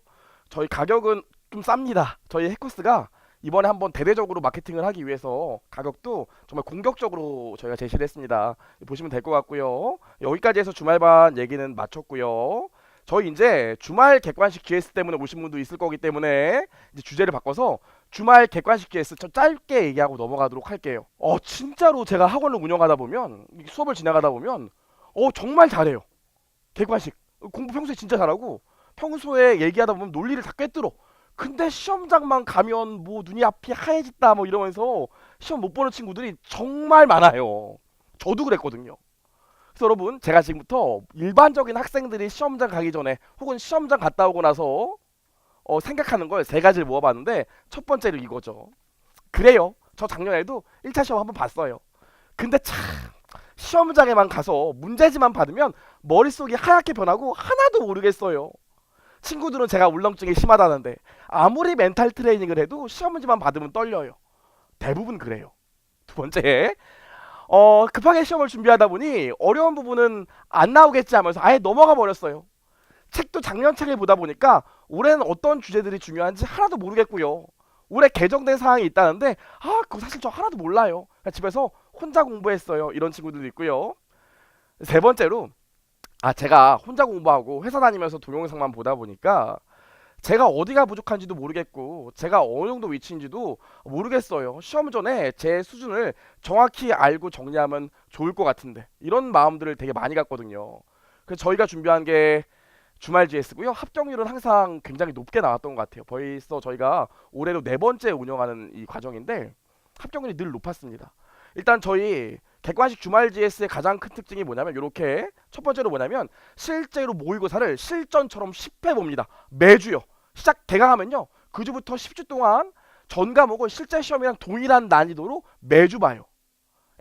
Speaker 3: 저희 가격은 좀 쌉니다. 저희 해커스가 이번에 한번 대대적으로 마케팅을 하기 위해서 가격도 정말 공격적으로 저희가 제시를 했습니다. 보시면 될 것 같고요. 여기까지 해서 주말반 얘기는 마쳤고요. 저희 이제 주말 객관식 GS 때문에 오신 분도 있을 거기 때문에 이제 주제를 바꿔서 주말 객관식 GS 좀 짧게 얘기하고 넘어가도록 할게요. 진짜로 제가 학원을 운영하다 보면 수업을 진행하다 보면 정말 잘해요. 객관식 공부 평소에 진짜 잘하고 평소에 얘기하다 보면 논리를 다 꿰뚫어. 근데 시험장만 가면 뭐 눈이 앞이 하얘졌다 뭐 이러면서 시험 못 보는 친구들이 정말 많아요. 저도 그랬거든요. 그래서 여러분 제가 지금부터 일반적인 학생들이 시험장 가기 전에 혹은 시험장 갔다 오고 나서 생각하는 걸 세 가지를 모아봤는데 첫 번째로 이거죠. 그래요. 저 작년에도 1차 시험 한번 봤어요. 근데 참 시험장에만 가서 문제지만 받으면 머릿속이 하얗게 변하고 하나도 모르겠어요. 친구들은 제가 울렁증이 심하다는데 아무리 멘탈 트레이닝을 해도 시험 문제만 받으면 떨려요. 대부분 그래요. 두 번째, 급하게 시험을 준비하다 보니 어려운 부분은 안 나오겠지 하면서 아예 넘어가 버렸어요. 책도 작년 책을 보다 보니까 올해는 어떤 주제들이 중요한지 하나도 모르겠고요. 올해 개정된 사항이 있다는데 그거 사실 저 하나도 몰라요. 그냥 집에서 혼자 공부했어요. 이런 친구들도 있고요. 세 번째로 제가 혼자 공부하고 회사 다니면서 동영상만 보다 보니까 제가 어디가 부족한지도 모르겠고 제가 어느 정도 위치인지도 모르겠어요. 시험 전에 제 수준을 정확히 알고 정리하면 좋을 것 같은데 이런 마음들을 되게 많이 갖거든요. 그래서 저희가 준비한 게 주말 GS고요. 합격률은 항상 굉장히 높게 나왔던 것 같아요. 벌써 저희가 올해로 4번째 운영하는 이 과정인데 합격률이 늘 높았습니다. 일단 저희 객관식 주말 GS의 가장 큰 특징이 뭐냐면 이렇게 첫 번째로 뭐냐면 실제로 모의고사를 실전처럼 10회 봅니다. 매주요. 시작 개강하면요. 그 주부터 10주 동안 전 과목을 실제 시험이랑 동일한 난이도로 매주 봐요.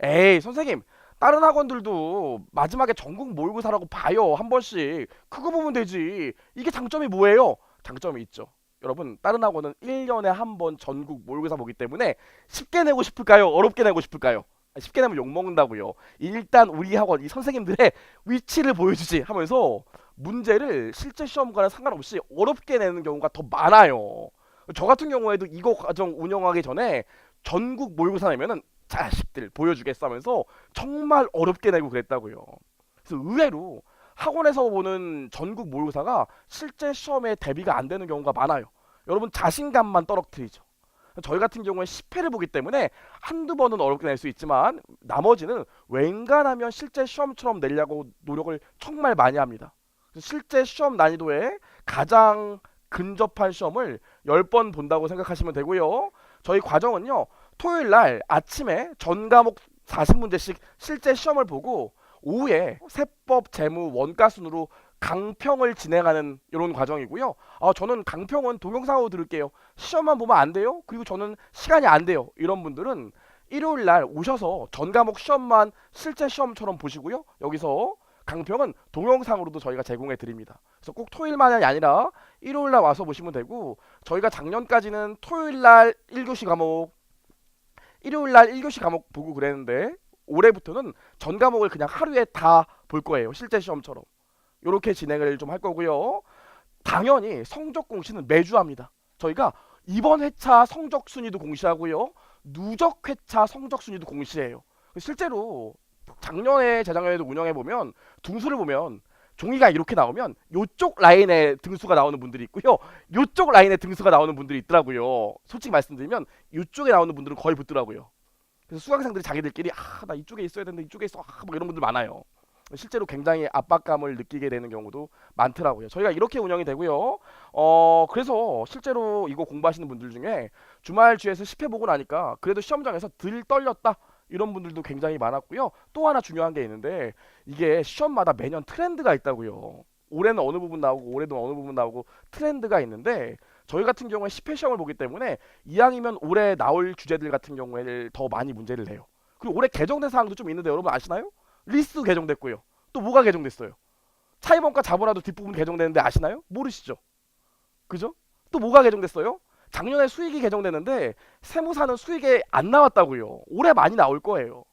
Speaker 3: 에이 선생님 다른 학원들도 마지막에 전국 모의고사라고 봐요. 한 번씩. 그거 보면 되지. 이게 장점이 뭐예요? 장점이 있죠. 여러분 다른 학원은 1년에 한 번 전국 모의고사 보기 때문에 쉽게 내고 싶을까요? 어렵게 내고 싶을까요? 쉽게 내면 욕먹는다고요. 일단 우리 학원 이 선생님들의 위치를 보여주지 하면서 문제를 실제 시험과는 상관없이 어렵게 내는 경우가 더 많아요. 저 같은 경우에도 이거 과정 운영하기 전에 전국 모의고사 내면은 자식들 보여주겠어 하면서 정말 어렵게 내고 그랬다고요. 그래서 의외로 학원에서 보는 전국 모의고사가 실제 시험에 대비가 안 되는 경우가 많아요. 여러분 자신감만 떨어뜨리죠. 저희 같은 경우에 10회를 보기 때문에 한두 번은 어렵게 낼 수 있지만 나머지는 웬간하면 실제 시험처럼 내려고 노력을 정말 많이 합니다. 그래서 실제 시험 난이도에 가장 근접한 시험을 10번 본다고 생각하시면 되고요. 저희 과정은요. 토요일 날 아침에 전 과목 40문제씩 실제 시험을 보고 오후에 세법, 재무, 원가 순으로 강평을 진행하는 이런 과정이고요. 저는 강평은 동영상으로 들을게요. 시험만 보면 안 돼요? 그리고 저는 시간이 안 돼요. 이런 분들은 일요일 날 오셔서 전 과목 시험만 실제 시험처럼 보시고요. 여기서 강평은 동영상으로도 저희가 제공해 드립니다. 그래서 꼭 토요일만이 아니라 일요일 날 와서 보시면 되고 저희가 작년까지는 토요일 날 1교시 과목, 일요일 날 1교시 과목 보고 그랬는데 올해부터는 전 과목을 그냥 하루에 다 볼 거예요. 실제 시험처럼. 이렇게 진행을 좀 할 거고요. 당연히 성적 공시는 매주 합니다. 저희가 이번 회차 성적 순위도 공시하고요. 누적 회차 성적 순위도 공시해요. 실제로 작년에 재작년에도 운영해 보면 등수를 보면 종이가 이렇게 나오면 요쪽 라인에 등수가 나오는 분들이 있고요. 요쪽 라인에 등수가 나오는 분들이 있더라고요. 솔직히 말씀드리면 이쪽에 나오는 분들은 거의 붙더라고요. 그래서 수강생들이 자기들끼리 나 이쪽에 있어야 되는데 이쪽에 있어 막 이런 분들 많아요. 실제로 굉장히 압박감을 느끼게 되는 경우도 많더라고요. 저희가 이렇게 운영이 되고요. 그래서 실제로 이거 공부하시는 분들 중에 주말 GS 10회 보고 나니까 그래도 시험장에서 덜 떨렸다 이런 분들도 굉장히 많았고요. 또 하나 중요한 게 있는데 이게 시험마다 매년 트렌드가 있다고요. 올해는 어느 부분 나오고 올해도 어느 부분 나오고 트렌드가 있는데 저희 같은 경우에 10회 시험을 보기 때문에 이왕이면 올해 나올 주제들 같은 경우에는 더 많이 문제를 내요. 그리고 올해 개정된 사항도 좀 있는데 여러분 아시나요? 리스트 개정됐고요. 또 뭐가 개정됐어요? 차이범과 자본화도 뒷부분 개정되는데 아시나요? 모르시죠? 그죠? 또 뭐가 개정됐어요? 작년에 수익이 개정됐는데 세무사는 수익에 안 나왔다고요. 올해 많이 나올 거예요.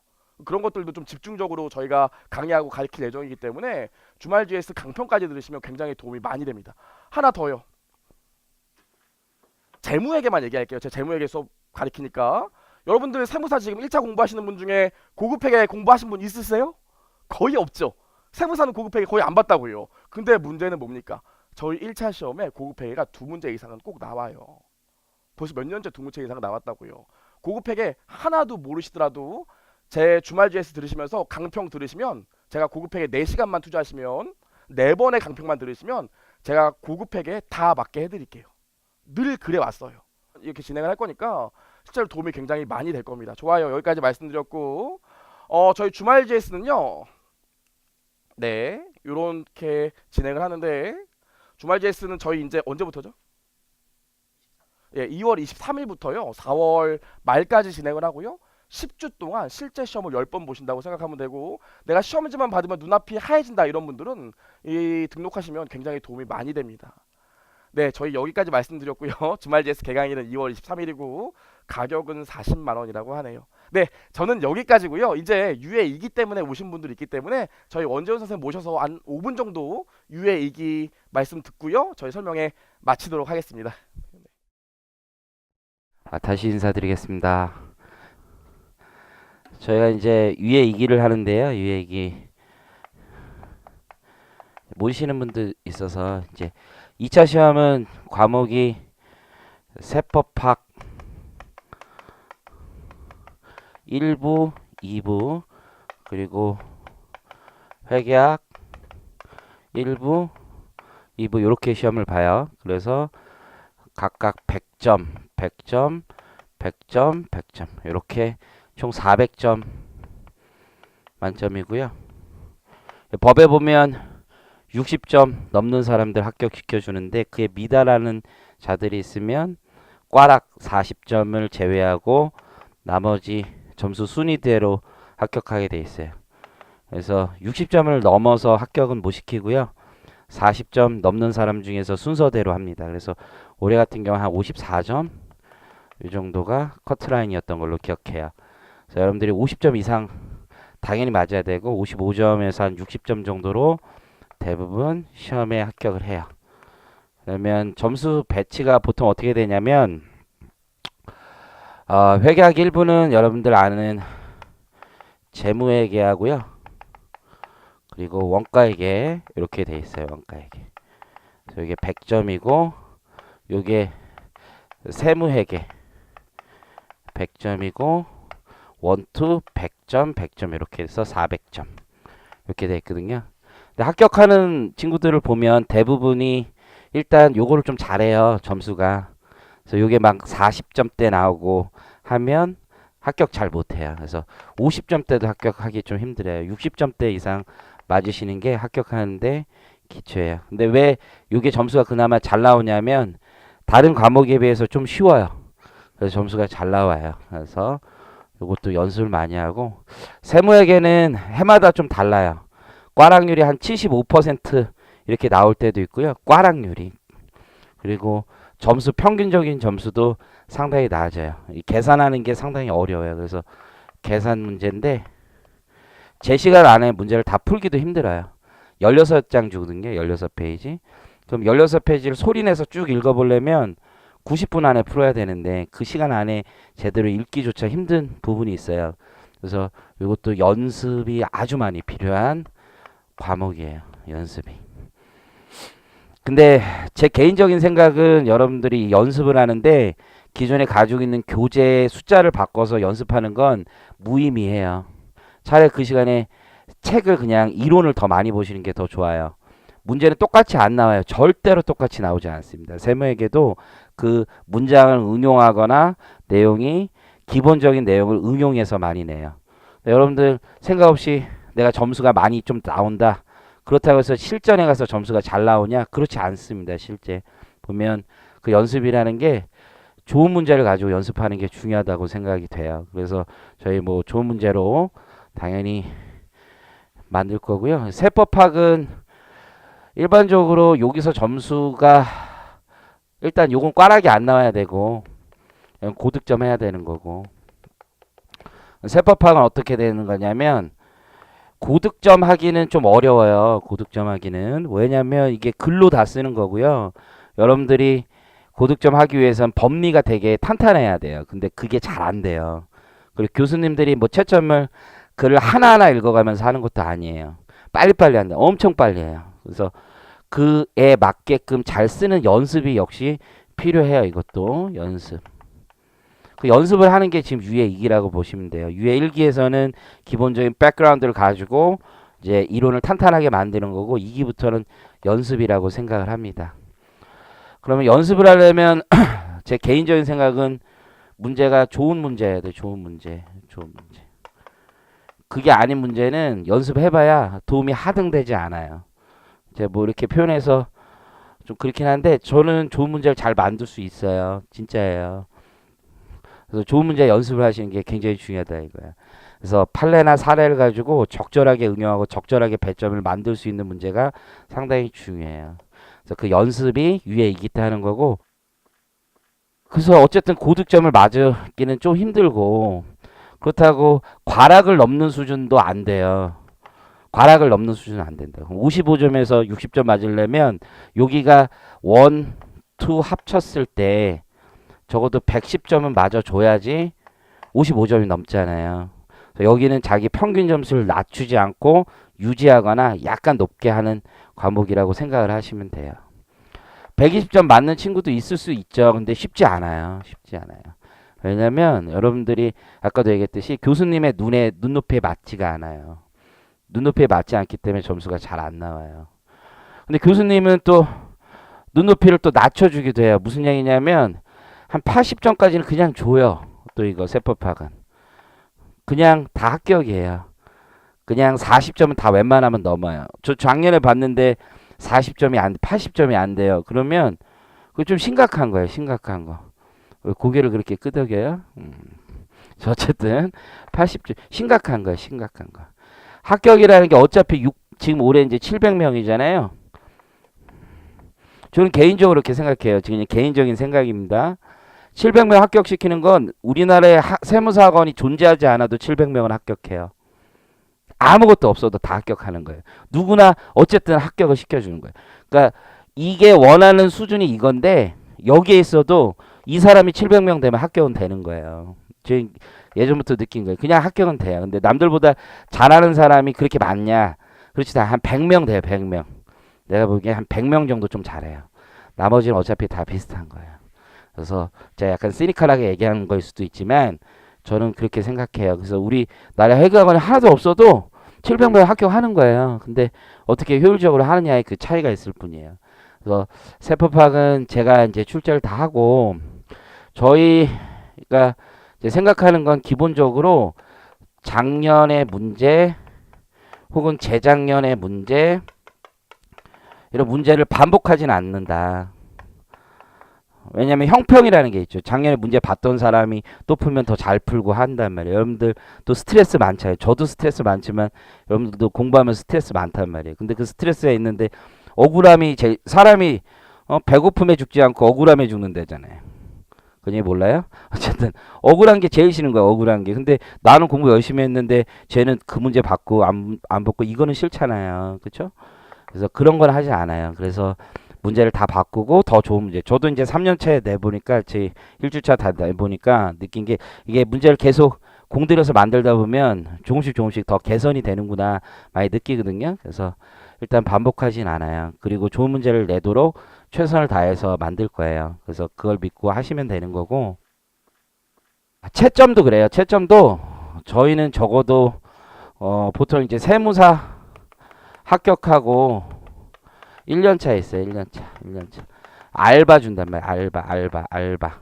Speaker 3: 그런 것들도 좀 집중적으로 저희가 강의하고 가르칠 예정이기 때문에 주말 GS 강평까지 들으시면 굉장히 도움이 많이 됩니다. 하나 더요. 재무회계만 얘기할게요. 제가 재무회계 수업 가르치니까. 여러분들 세무사 지금 1차 공부하시는 분 중에 고급회계 공부하신 분 있으세요? 거의 없죠. 세무사는 고급회계 거의 안 봤다고요. 근데 문제는 뭡니까? 저희 1차 시험에 고급회계가 2문제 이상은 꼭 나와요. 벌써 몇 년째 2문제 이상 나왔다고요. 고급회계 하나도 모르시더라도 제 주말 GS 들으시면서 강평 들으시면 제가 고급회계 4시간만 투자하시면 4번의 강평만 들으시면 제가 고급회계 다 맞게 해드릴게요. 늘 그래 왔어요. 이렇게 진행을 할 거니까 실제로 도움이 굉장히 많이 될 겁니다. 좋아요. 여기까지 말씀드렸고 저희 주말 GS는요. 네, 요렇게 진행을 하는데 주말 GS는 저희 이제 언제부터죠? 예, 2월 23일부터요. 4월 말까지 진행을 하고요. 10주 동안 실제 시험을 10번 보신다고 생각하면 되고 내가 시험지만 받으면 눈앞이 하얘진다 이런 분들은 등록하시면 굉장히 도움이 많이 됩니다. 네, 저희 여기까지 말씀드렸고요. 주말 GS 개강일은 2월 23일이고 가격은 40만 원이라고 하네요. 네, 저는 여기까지고요. 이제 유예 2기 때문에 오신 분들이 있기 때문에 저희 원재훈 선생님 모셔서 한 5분 정도 유예 2기 말씀 듣고요. 저희 설명회 마치도록 하겠습니다.
Speaker 2: 다시 인사드리겠습니다. 저희가 이제 유예 2기를 하는데요. 유예 2기 모르시는 분들 있어서 이제 2차 시험은 과목이 세법학 1부, 2부 그리고 회계학 1부, 2부 이렇게 시험을 봐요. 그래서 각각 100점, 100점, 100점, 100점 이렇게 총 400점 만점이고요. 법에 보면 60점 넘는 사람들 합격시켜 주는데 그에 미달하는 자들이 있으면 꽈락 40점을 제외하고 나머지 점수 순위대로 합격하게 돼 있어요. 그래서 60점을 넘어서 합격은 못 시키고요. 40점 넘는 사람 중에서 순서대로 합니다. 그래서 올해 같은 경우 한 54점 이 정도가 커트라인이었던 걸로 기억해요. 그래서 여러분들이 50점 이상 당연히 맞아야 되고 55점에서 한 60점 정도로 대부분 시험에 합격을 해요. 그러면 점수 배치가 보통 어떻게 되냐면 회계학 1부는 여러분들 아는 재무회계하고요. 그리고 원가회계 이렇게 돼 있어요. 원가회계. 그래서 이게 100점이고 요게 세무회계 100점이고 원투 100점 100점 이렇게 해서 400점 이렇게 돼 있거든요. 근데 합격하는 친구들을 보면 대부분이 일단 요거를 좀 잘해요. 점수가. 그래서 요게 막 40점대 나오고 하면 합격 잘 못해요. 그래서 50점대도 합격하기 좀 힘들어요. 60점대 이상 맞으시는 게 합격하는데 기초예요. 근데 왜 요게 점수가 그나마 잘 나오냐면 다른 과목에 비해서 좀 쉬워요. 그래서 점수가 잘 나와요. 그래서 요것도 연습을 많이 하고 세무회계는 해마다 좀 달라요. 꽈락률이 한 75% 이렇게 나올 때도 있고요. 꽈락률이. 그리고 점수 평균적인 점수도 상당히 낮아요. 이 계산하는 게 상당히 어려워요. 그래서 계산 문제인데 제 시간 안에 문제를 다 풀기도 힘들어요. 16장 주거든요. 16페이지. 그럼 16페이지를 소리내서 쭉 읽어보려면 90분 안에 풀어야 되는데 그 시간 안에 제대로 읽기조차 힘든 부분이 있어요. 그래서 이것도 연습이 아주 많이 필요한 과목이에요. 연습이. 근데 제 개인적인 생각은 여러분들이 연습을 하는데 기존에 가지고 있는 교재 숫자를 바꿔서 연습하는 건 무의미해요. 차라리 그 시간에 책을 그냥 이론을 더 많이 보시는 게 더 좋아요. 문제는 똑같이 안 나와요. 절대로 똑같이 나오지 않습니다. 세무에게도 그 문장을 응용하거나 내용이 기본적인 내용을 응용해서 많이 내요. 여러분들 생각 없이 내가 점수가 많이 좀 나온다. 그렇다고 해서 실전에 가서 점수가 잘 나오냐? 그렇지 않습니다. 실제 보면 그 연습이라는 게 좋은 문제를 가지고 연습하는 게 중요하다고 생각이 돼요. 그래서 저희 뭐 좋은 문제로 당연히 만들 거고요. 세법학은 일반적으로 여기서 점수가 일단 요건 꽈락이 안 나와야 되고 고득점 해야 되는 거고 세법학은 어떻게 되는 거냐면 고득점 하기는 좀 어려워요. 고득점 하기는. 왜냐면 이게 글로 다 쓰는 거고요. 여러분들이 고득점 하기 위해선 법리가 되게 탄탄해야 돼요. 근데 그게 잘 안 돼요. 그리고 교수님들이 뭐 채점을 글을 하나하나 읽어가면서 하는 것도 아니에요. 빨리빨리 한다. 엄청 빨리 해요. 그래서 그에 맞게끔 잘 쓰는 연습이 역시 필요해요. 이것도 연습. 그 연습을 하는 게 지금 유예 2기라고 보시면 돼요. 유예 1기에서는 기본적인 백그라운드를 가지고 이제 이론을 탄탄하게 만드는 거고 2기부터는 연습이라고 생각을 합니다. 그러면 연습을 하려면 제 개인적인 생각은 문제가 좋은 문제여야 돼. 좋은 문제. 좋은 문제. 그게 아닌 문제는 연습해봐야 도움이 하등되지 않아요. 제가 뭐 이렇게 표현해서 좀 그렇긴 한데 저는 좋은 문제를 잘 만들 수 있어요. 진짜예요. 그래서 좋은 문제 연습을 하시는 게 굉장히 중요하다 이거야. 그래서 판례나 사례를 가지고 적절하게 응용하고 적절하게 배점을 만들 수 있는 문제가 상당히 중요해요. 그래서 그 연습이 유예 2기 때 하는 거고 그래서 어쨌든 고득점을 맞기는 좀 힘들고 그렇다고 과락을 넘는 수준도 안 돼요. 과락을 넘는 수준은 안 된다. 55점에서 60점 맞으려면 여기가 1, 2 합쳤을 때 적어도 110점은 맞아줘야지 55점이 넘잖아요. 여기는 자기 평균 점수를 낮추지 않고 유지하거나 약간 높게 하는 과목이라고 생각을 하시면 돼요. 120점 맞는 친구도 있을 수 있죠. 근데 쉽지 않아요. 쉽지 않아요. 왜냐면 여러분들이 아까도 얘기했듯이 교수님의 눈높이에 맞지가 않아요. 눈높이에 맞지 않기 때문에 점수가 잘 안 나와요. 근데 교수님은 또 눈높이를 또 낮춰주기도 해요. 무슨 얘기냐면 한 80점까지는 그냥 줘요. 또 이거 세법학은. 그냥 다 합격이에요. 그냥 40점은 다 웬만하면 넘어요. 저 작년에 봤는데 80점이 안 돼요. 그러면 그거 좀 심각한 거예요. 심각한 거. 왜 고개를 그렇게 끄덕여요? 어쨌든 80점 심각한 거예요. 심각한 거. 합격이라는 게 어차피 지금 올해 이제 700명이잖아요. 저는 개인적으로 그렇게 생각해요. 지금 개인적인 생각입니다. 700명 합격시키는 건 우리나라에 세무사학원이 존재하지 않아도 700명은 합격해요. 아무것도 없어도 다 합격하는 거예요. 누구나 어쨌든 합격을 시켜주는 거예요. 그러니까 이게 원하는 수준이 이건데 여기에 있어도 이 사람이 700명 되면 합격은 되는 거예요. 저희 예전부터 느낀 거예요. 그냥 합격은 돼요. 근데 남들보다 잘하는 사람이 그렇게 많냐? 그렇지 한 100명 돼요. 100명. 내가 보기에 한 100명 정도 좀 잘해요. 나머지는 어차피 다 비슷한 거예요. 그래서 제가 약간 시니컬하게 얘기하는 거일 수도 있지만 저는 그렇게 생각해요. 그래서 우리나라 회계학원이 하나도 없어도 700명 합격하는 거예요. 근데 어떻게 효율적으로 하느냐에 그 차이가 있을 뿐이에요. 그래서 세법학은 제가 이제 출제를 다 하고 저희가 이제 생각하는 건 기본적으로 작년의 문제 혹은 재작년의 문제 이런 문제를 반복하지는 않는다. 왜냐면 형평이라는 게 있죠. 작년에 문제 봤던 사람이 또 풀면 더 잘 풀고 한단 말이에요. 여러분들 또 스트레스 많잖아요. 저도 스트레스 많지만 여러분들도 공부하면 스트레스 많단 말이에요. 근데 그 스트레스가 있는데 억울함이 사람이 배고픔에 죽지 않고 억울함에 죽는다잖아요. 그냥 몰라요? 어쨌든 억울한 게 제일 싫은 거야. 억울한 게. 근데 나는 공부 열심히 했는데 쟤는 그 문제 받고 안 받고 이거는 싫잖아요. 그렇죠? 그래서 그런 건 하지 않아요. 그래서 문제를 다 바꾸고 더 좋은 문제. 저도 이제 3년차에 내보니까 제 1주차 다 내보니까 느낀 게 이게 문제를 계속 공들여서 만들다 보면 조금씩 더 개선이 되는구나 많이 느끼거든요. 그래서 일단 반복하진 않아요. 그리고 좋은 문제를 내도록 최선을 다해서 만들 거예요. 그래서 그걸 믿고 하시면 되는 거고 채점도 그래요. 채점도 저희는 적어도 보통 이제 세무사 합격하고 1년 차 있어요. 1년 차. 알바 준단 말이에요. 알바.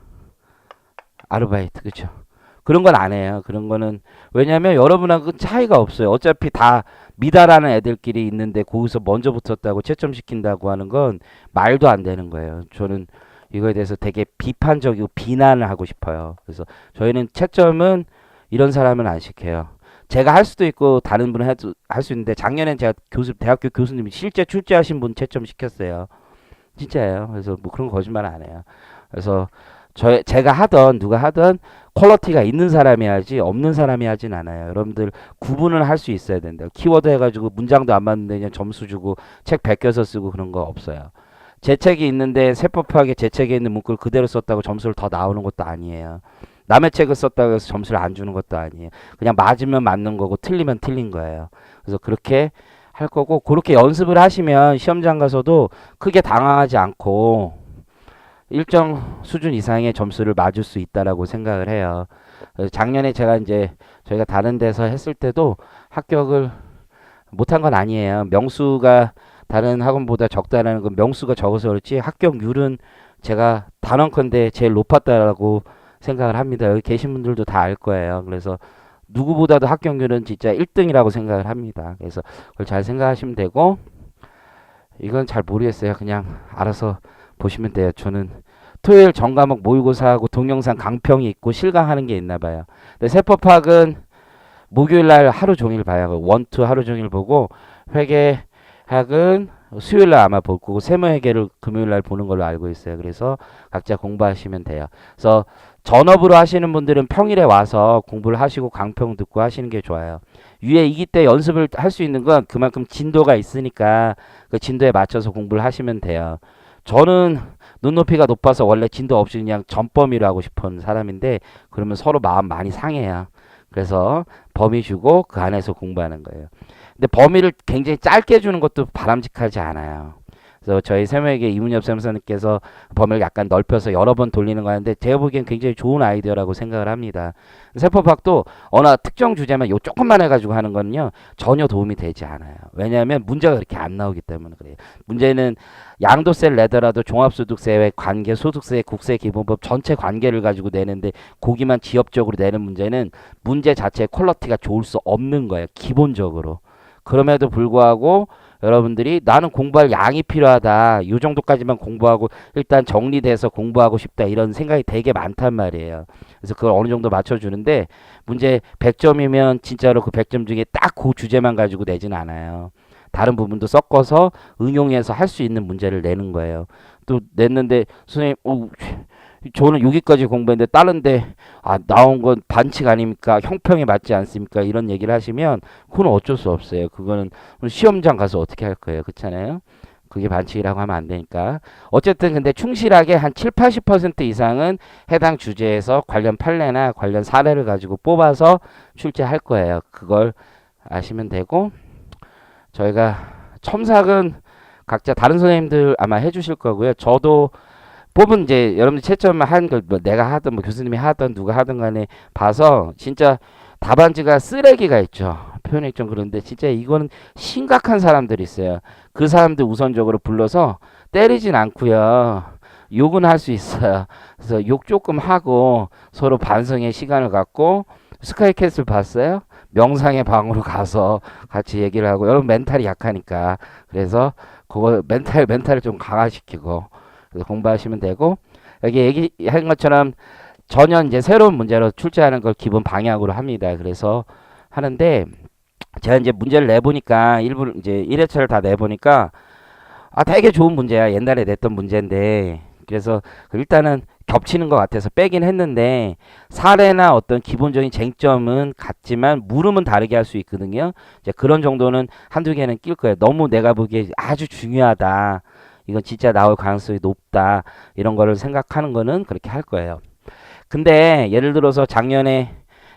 Speaker 2: 아르바이트. 그렇죠? 그런 건 안 해요. 그런 거는 왜냐면 여러분하고 차이가 없어요. 어차피 다 미달하는 애들끼리 있는데 거기서 먼저 붙었다고 채점 시킨다고 하는 건 말도 안 되는 거예요. 저는 이거에 대해서 되게 비판적이고 비난을 하고 싶어요. 그래서 저희는 채점은 이런 사람은 안 시켜요. 제가 할 수도 있고 다른 분은 할 수 있는데 작년엔 제가 대학교 교수님이 실제 출제하신 분 채점 시켰어요. 진짜예요. 그래서 뭐 그런 거짓말 안 해요. 그래서 제가 하던 누가 하던 퀄리티가 있는 사람이 하지 없는 사람이 하진 않아요. 여러분들 구분을 할 수 있어야 된다. 키워드 해가지고 문장도 안 맞는데 그냥 점수 주고 책 베껴서 쓰고 그런 거 없어요. 제 책이 있는데 세법하게 제 책에 있는 문구를 그대로 썼다고 점수를 더 나오는 것도 아니에요. 남의 책을 썼다고 해서 점수를 안 주는 것도 아니에요. 그냥 맞으면 맞는 거고 틀리면 틀린 거예요. 그래서 그렇게 할 거고 그렇게 연습을 하시면 시험장 가서도 크게 당황하지 않고 일정 수준 이상의 점수를 맞을 수 있다라고 생각을 해요. 그래서 작년에 제가 이제 저희가 다른 데서 했을 때도 합격을 못한 건 아니에요. 명수가 다른 학원보다 적다라는 건 명수가 적어서 그렇지 합격률은 제가 단언컨대 제일 높았다라고 생각을 합니다. 여기 계신 분들도 다 알 거예요. 그래서 누구보다도 합격률은 진짜 1등이라고 생각을 합니다. 그래서 그걸 잘 생각하시면 되고 이건 잘 모르겠어요. 그냥 알아서 보시면 돼요. 저는 토요일 전과목 모의고사하고 동영상 강평이 있고 실강하는 게 있나 봐요. 근데 세법학은 목요일 날 하루 종일 봐요. 원투 하루 종일 보고 회계학은 수요일 날 아마 볼 거고 세무회계를 금요일 날 보는 걸로 알고 있어요. 그래서 각자 공부하시면 돼요. 그래서 전업으로 하시는 분들은 평일에 와서 공부를 하시고 강평 듣고 하시는 게 좋아요. 위에 이기 때 연습을 할 수 있는 건 그만큼 진도가 있으니까 그 진도에 맞춰서 공부를 하시면 돼요. 저는 눈높이가 높아서 원래 진도 없이 그냥 전범위로 하고 싶은 사람인데 그러면 서로 마음 많이 상해요. 그래서 범위 주고 그 안에서 공부하는 거예요. 근데 범위를 굉장히 짧게 주는 것도 바람직하지 않아요. 그래서 저희 세무에게 이문엽 세무사님께서 범위를 약간 넓혀서 여러 번 돌리는 거 하는데 제가 보기엔 굉장히 좋은 아이디어라고 생각을 합니다. 세법학도 어느 특정 주제만 요 조금만 해가지고 하는 거는요 전혀 도움이 되지 않아요. 왜냐하면 문제가 그렇게 안 나오기 때문에 그래요. 문제는 양도세를 내더라도 종합소득세의 관계, 소득세, 국세기본법 전체 관계를 가지고 내는데 거기만 지역적으로 내는 문제는 문제 자체의 퀄리티가 좋을 수 없는 거예요. 기본적으로. 그럼에도 불구하고 여러분들이 나는 공부할 양이 필요하다. 요 정도까지만 공부하고 일단 정리돼서 공부하고 싶다. 이런 생각이 되게 많단 말이에요. 그래서 그걸 어느 정도 맞춰주는데 문제 100점이면 진짜로 그 100점 중에 딱 그 주제만 가지고 내진 않아요. 다른 부분도 섞어서 응용해서 할 수 있는 문제를 내는 거예요. 또 냈는데 선생님 저는 여기까지 공부했는데 다른데 나온 건 반칙 아닙니까? 형평에 맞지 않습니까? 이런 얘기를 하시면 그건 어쩔 수 없어요. 그거는 시험장 가서 어떻게 할 거예요. 그렇잖아요. 그게 반칙이라고 하면 안 되니까. 어쨌든 근데 충실하게 한 7, 80% 이상은 해당 주제에서 관련 판례나 관련 사례를 가지고 뽑아서 출제할 거예요. 그걸 아시면 되고 저희가 첨삭은 각자 다른 선생님들 아마 해주실 거고요. 저도 뽑은 이제 여러분들 채점을 한 걸 뭐 내가 하든 뭐 교수님이 하든 누가 하든 간에 봐서 진짜 답안지가 쓰레기가 있죠. 표현이 좀 그런데 진짜 이거는 심각한 사람들이 있어요. 그 사람들 우선적으로 불러서 때리진 않고요. 욕은 할 수 있어요. 그래서 욕 조금 하고 서로 반성의 시간을 갖고 스카이캐슬 봤어요? 명상의 방으로 가서 같이 얘기를 하고 여러분 멘탈이 약하니까 그래서 그거 멘탈을 좀 강화시키고 그래서 공부하시면 되고 여기 얘기한 것처럼 전혀 이제 새로운 문제로 출제하는 걸 기본 방향으로 합니다. 그래서 하는데 제가 이제 문제를 내보니까 일부 이제 1회차를 다 내보니까 되게 좋은 문제야. 옛날에 냈던 문제인데 그래서 일단은 겹치는 것 같아서 빼긴 했는데 사례나 어떤 기본적인 쟁점은 같지만 물음은 다르게 할 수 있거든요. 이제 그런 정도는 한두 개는 낄 거예요. 너무 내가 보기에 아주 중요하다. 이건 진짜 나올 가능성이 높다. 이런 거를 생각하는 거는 그렇게 할 거예요. 근데 예를 들어서 작년에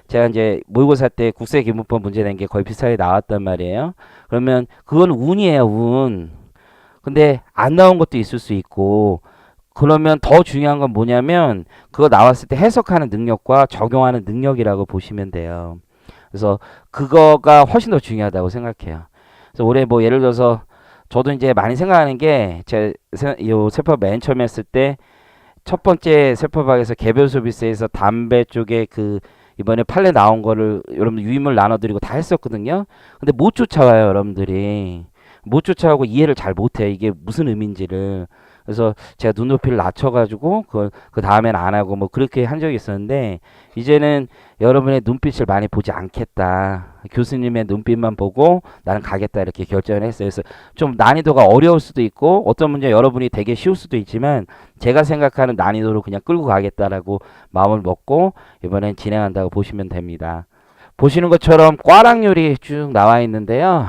Speaker 2: 제가 이제 모의고사 때 국세기본법 문제 낸 게 거의 비슷하게 나왔단 말이에요. 그러면 그건 운이에요, 운. 근데 안 나온 것도 있을 수 있고 그러면 더 중요한 건 뭐냐면 그거 나왔을 때 해석하는 능력과 적용하는 능력이라고 보시면 돼요. 그래서 그거가 훨씬 더 중요하다고 생각해요. 그래서 올해 뭐 예를 들어서 저도 이제 많이 생각하는 게 제 요 세법 맨 처음 했을 때 첫 번째 세법학에서 개별 소비세에서 담배 쪽에 그 이번에 판례 나온 거를 여러분들 유의물 나눠드리고 다 했었거든요. 근데 못 쫓아와요, 여러분들이. 못 쫓아오고 이해를 잘 못해요. 이게 무슨 의미인지를. 그래서 제가 눈높이를 낮춰가지고 그 다음엔 안 하고 뭐 그렇게 한 적이 있었는데 이제는 여러분의 눈빛을 많이 보지 않겠다. 교수님의 눈빛만 보고 나는 가겠다 이렇게 결정을 했어요. 그래서 좀 난이도가 어려울 수도 있고 어떤 문제 여러분이 되게 쉬울 수도 있지만 제가 생각하는 난이도로 그냥 끌고 가겠다라고 마음을 먹고 이번엔 진행한다고 보시면 됩니다. 보시는 것처럼 꽈락률이 쭉 나와 있는데요.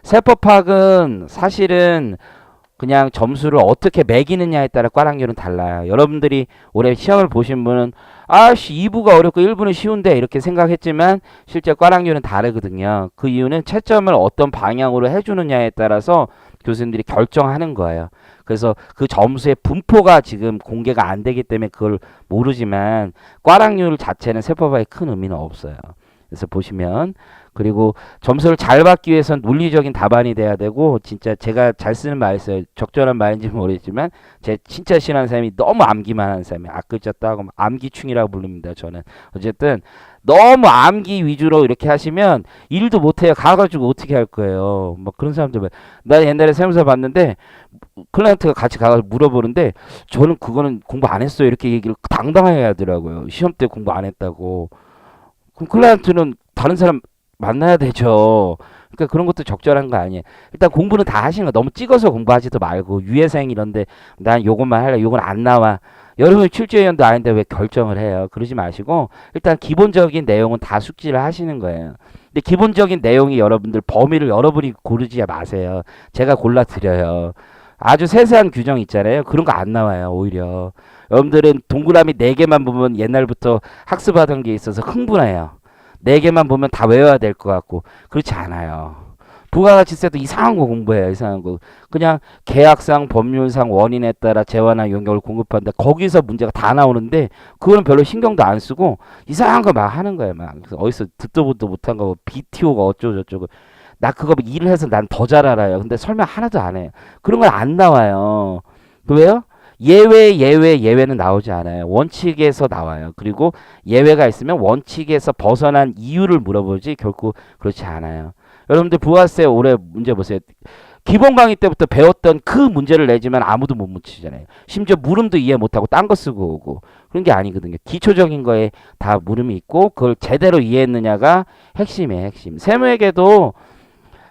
Speaker 2: 세법학은 사실은 그냥 점수를 어떻게 매기느냐에 따라 꽈락률은 달라요. 여러분들이 올해 시험을 보신 분은 2부가 어렵고 1부는 쉬운데 이렇게 생각했지만 실제 꽈락률은 다르거든요. 그 이유는 채점을 어떤 방향으로 해주느냐에 따라서 교수님들이 결정하는 거예요. 그래서 그 점수의 분포가 지금 공개가 안 되기 때문에 그걸 모르지만 꽈락률 자체는 세법학에 큰 의미는 없어요. 그래서 보시면 그리고 점수를 잘 받기 위해서는 논리적인 답안이 돼야 되고 진짜 제가 잘 쓰는 말 있어요. 적절한 말인지 모르겠지만 제 진짜 싫어하는 사람이 너무 암기만 하는 사람이 앞글자 따고 암기충이라고 부릅니다. 저는 어쨌든 너무 암기 위주로 이렇게 하시면 일도 못해요. 가가지고 어떻게 할 거예요. 막 그런 사람들 나 옛날에 세무사 봤는데 클라이언트가 같이 가서 물어보는데 저는 그거는 공부 안 했어요. 이렇게 얘기를 당당하게 하더라고요. 시험 때 공부 안 했다고. 그럼 클라이언트는 다른 사람 만나야 되죠. 그러니까 그런 것도 적절한 거 아니에요. 일단 공부는 다 하시는 거 너무 찍어서 공부하지도 말고 유예생 이런데 난 요것만 할래 요건 안 나와. 여러분 출제위원도 아닌데 왜 결정을 해요. 그러지 마시고 일단 기본적인 내용은 다 숙지를 하시는 거예요. 근데 기본적인 내용이 여러분들 범위를 여러분이 고르지 마세요. 제가 골라 드려요. 아주 세세한 규정 있잖아요. 그런 거 안 나와요. 오히려 여러분들은 동그라미 4개만 보면 옛날부터 학습하던 게 있어서 흥분해요. 4개만 보면 다 외워야 될 것 같고 그렇지 않아요. 부가가치세도 이상한 거 공부해요. 이상한 거. 그냥 계약상, 법률상 원인에 따라 재화나 용역을 공급한다. 거기서 문제가 다 나오는데 그거는 별로 신경도 안 쓰고 이상한 거 막 하는 거예요. 막 그래서 어디서 듣도 보도 못한 거 BTO가 어쩌고 저쩌고. 나 그거 일을 해서 난 더 잘 알아요. 근데 설명 하나도 안 해요. 그런 건 안 나와요. 왜요? 예외는 나오지 않아요. 원칙에서 나와요. 그리고 예외가 있으면 원칙에서 벗어난 이유를 물어보지 결코 그렇지 않아요. 여러분들 부가세 올해 문제 보세요. 기본 강의 때부터 배웠던 그 문제를 내지만 아무도 못 묻히잖아요. 심지어 물음도 이해 못하고 딴 거 쓰고 오고 그런 게 아니거든요. 기초적인 거에 다 물음이 있고 그걸 제대로 이해했느냐가 핵심이에요. 핵심. 세무회계도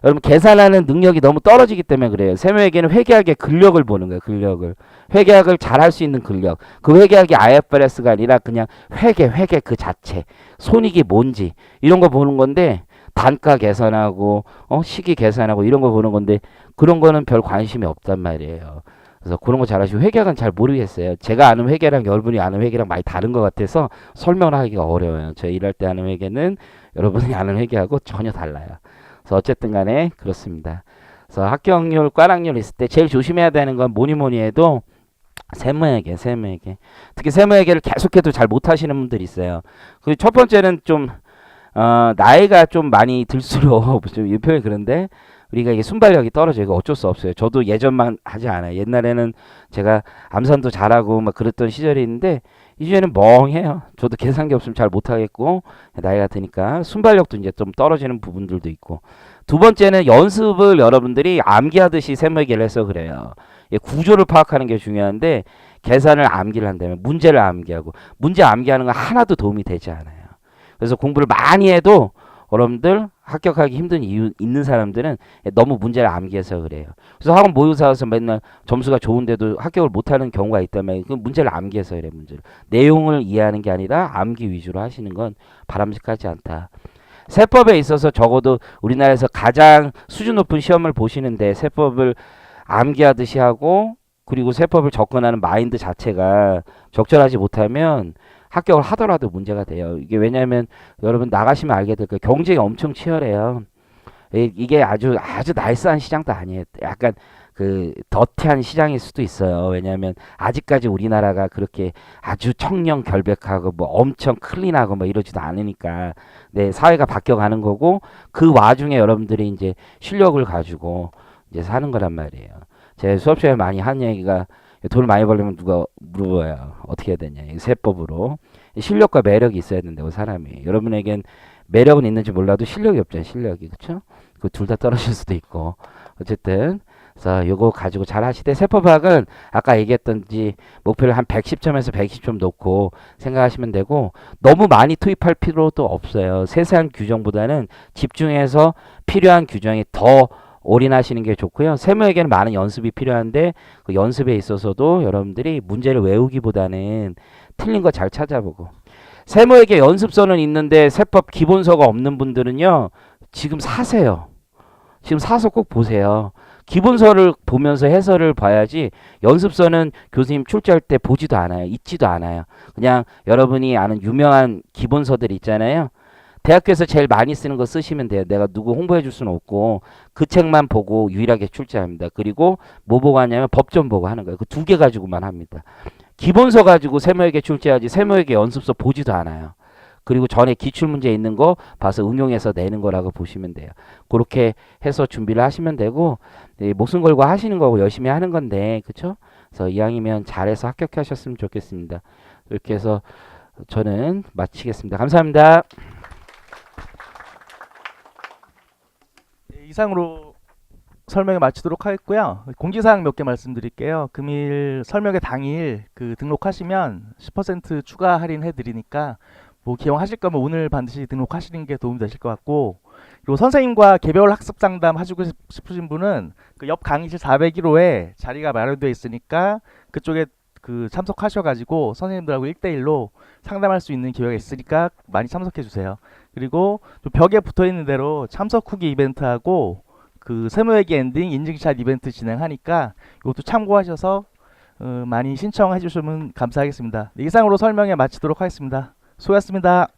Speaker 2: 여러분 계산하는 능력이 너무 떨어지기 때문에 그래요. 세무회계는 회계학의 근력을 보는 거예요. 근력을. 회계학을 잘할 수 있는 근력. 그 회계학이 IFRS가 아니라 그냥 회계 그 자체. 손익이 뭔지 이런 거 보는 건데 단가 계산하고 시기 계산하고 이런 거 보는 건데 그런 거는 별 관심이 없단 말이에요. 그래서 그런 거 잘하시고 회계학은 잘 모르겠어요. 제가 아는 회계랑 여러분이 아는 회계랑 많이 다른 것 같아서 설명을 하기가 어려워요. 제가 일할 때 아는 회계는 여러분이 아는 회계하고 전혀 달라요. 그래서 어쨌든 간에 그렇습니다. 그래서 합격률, 과락률 있을 때 제일 조심해야 되는 건 뭐니 해도 세무회계. 특히 세무회계를 계속해도 잘 못하시는 분들이 있어요. 그리고 첫 번째는 좀 나이가 좀 많이 들수록 좀 이 표현이 그런데 우리가 이게 순발력이 떨어져요. 이거 어쩔 수 없어요. 저도 예전만 하지 않아요. 옛날에는 제가 암산도 잘하고 막 그랬던 시절이 있는데 이제는 멍해요. 저도 계산기 없으면 잘 못하겠고 나이가 드니까 순발력도 이제 좀 떨어지는 부분들도 있고 두 번째는 연습을 여러분들이 암기하듯이 세무회계를 해서 그래요. 구조를 파악하는 게 중요한데 계산을 암기를 한다면 문제를 암기하고 문제 암기하는 건 하나도 도움이 되지 않아요. 그래서 공부를 많이 해도 여러분들 합격하기 힘든 이유 있는 사람들은 너무 문제를 암기해서 그래요. 그래서 학원 모의고사에서 맨날 점수가 좋은데도 합격을 못하는 경우가 있다면 그 문제를 암기해서 그래. 문제를 내용을 이해하는 게 아니라 암기 위주로 하시는 건 바람직하지 않다. 세법에 있어서 적어도 우리나라에서 가장 수준 높은 시험을 보시는데 세법을 암기하듯이 하고 그리고 세법을 접근하는 마인드 자체가 적절하지 못하면 합격을 하더라도 문제가 돼요. 이게 왜냐하면 여러분 나가시면 알게 될 거예요. 경쟁이 엄청 치열해요. 이게 아주 나이스한 시장도 아니에요. 약간 그 더티한 시장일 수도 있어요. 왜냐하면 아직까지 우리나라가 그렇게 아주 청렴 결백하고 뭐 엄청 클린하고 뭐 이러지도 않으니까 네, 사회가 바뀌어가는 거고 그 와중에 여러분들이 이제 실력을 가지고 이제 사는 거란 말이에요. 제 수업 시간에 많이 한 얘기가 돈을 많이 벌려면 누가 물어봐요. 어떻게 해야 되냐. 세법으로. 실력과 매력이 있어야 된다고 사람이. 여러분에겐 매력은 있는지 몰라도 실력이 없잖아요. 실력이. 그쵸? 그 둘 다 떨어질 수도 있고. 어쨌든 그래서 요거 가지고 잘 하시되 세법학은 아까 얘기했던지 목표를 한 110점에서 120점 놓고 생각하시면 되고 너무 많이 투입할 필요도 없어요. 세세한 규정보다는 집중해서 필요한 규정이 더 올인하시는 게 좋고요. 세무에게는 많은 연습이 필요한데 그 연습에 있어서도 여러분들이 문제를 외우기보다는 틀린 거 잘 찾아보고 세무에게 연습서는 있는데 세법 기본서가 없는 분들은요. 지금 사세요. 지금 사서 꼭 보세요. 기본서를 보면서 해설을 봐야지 연습서는 교수님 출제할 때 보지도 않아요. 읽지도 않아요. 그냥 여러분이 아는 유명한 기본서들 있잖아요. 대학교에서 제일 많이 쓰는 거 쓰시면 돼요. 내가 누구 홍보해 줄 수는 없고 그 책만 보고 유일하게 출제합니다. 그리고 뭐 보고 하냐면 법전 보고 하는 거예요. 그 두 개 가지고만 합니다. 기본서 가지고 세무회계 출제하지 세무회계 연습서 보지도 않아요. 그리고 전에 기출문제 있는 거 봐서 응용해서 내는 거라고 보시면 돼요. 그렇게 해서 준비를 하시면 되고 목숨 걸고 하시는 거고 열심히 하는 건데 그쵸? 그래서 이왕이면 잘해서 합격하셨으면 좋겠습니다. 이렇게 해서 저는 마치겠습니다. 감사합니다.
Speaker 1: 이상으로 설명을 마치도록 하겠고요. 공지사항 몇 개 말씀드릴게요. 금일 설명회 당일 그 등록하시면 10% 추가 할인해 드리니까 뭐 기왕하실 거면 오늘 반드시 등록하시는 게 도움이 되실 것 같고 그리고 선생님과 개별 학습 상담 하시고 싶으신 분은 그 옆 강의실 401호에 자리가 마련되어 있으니까 그쪽에 그 참석하셔가지고 선생님들하고 1대1로 상담할 수 있는 기회가 있으니까 많이 참석해 주세요. 그리고 또 벽에 붙어 있는 대로 참석 후기 이벤트하고 그 세무회계 엔딩 인증샷 이벤트 진행하니까 이것도 참고하셔서 많이 신청해 주시면 감사하겠습니다. 이상으로 설명회 마치도록 하겠습니다. 수고하셨습니다.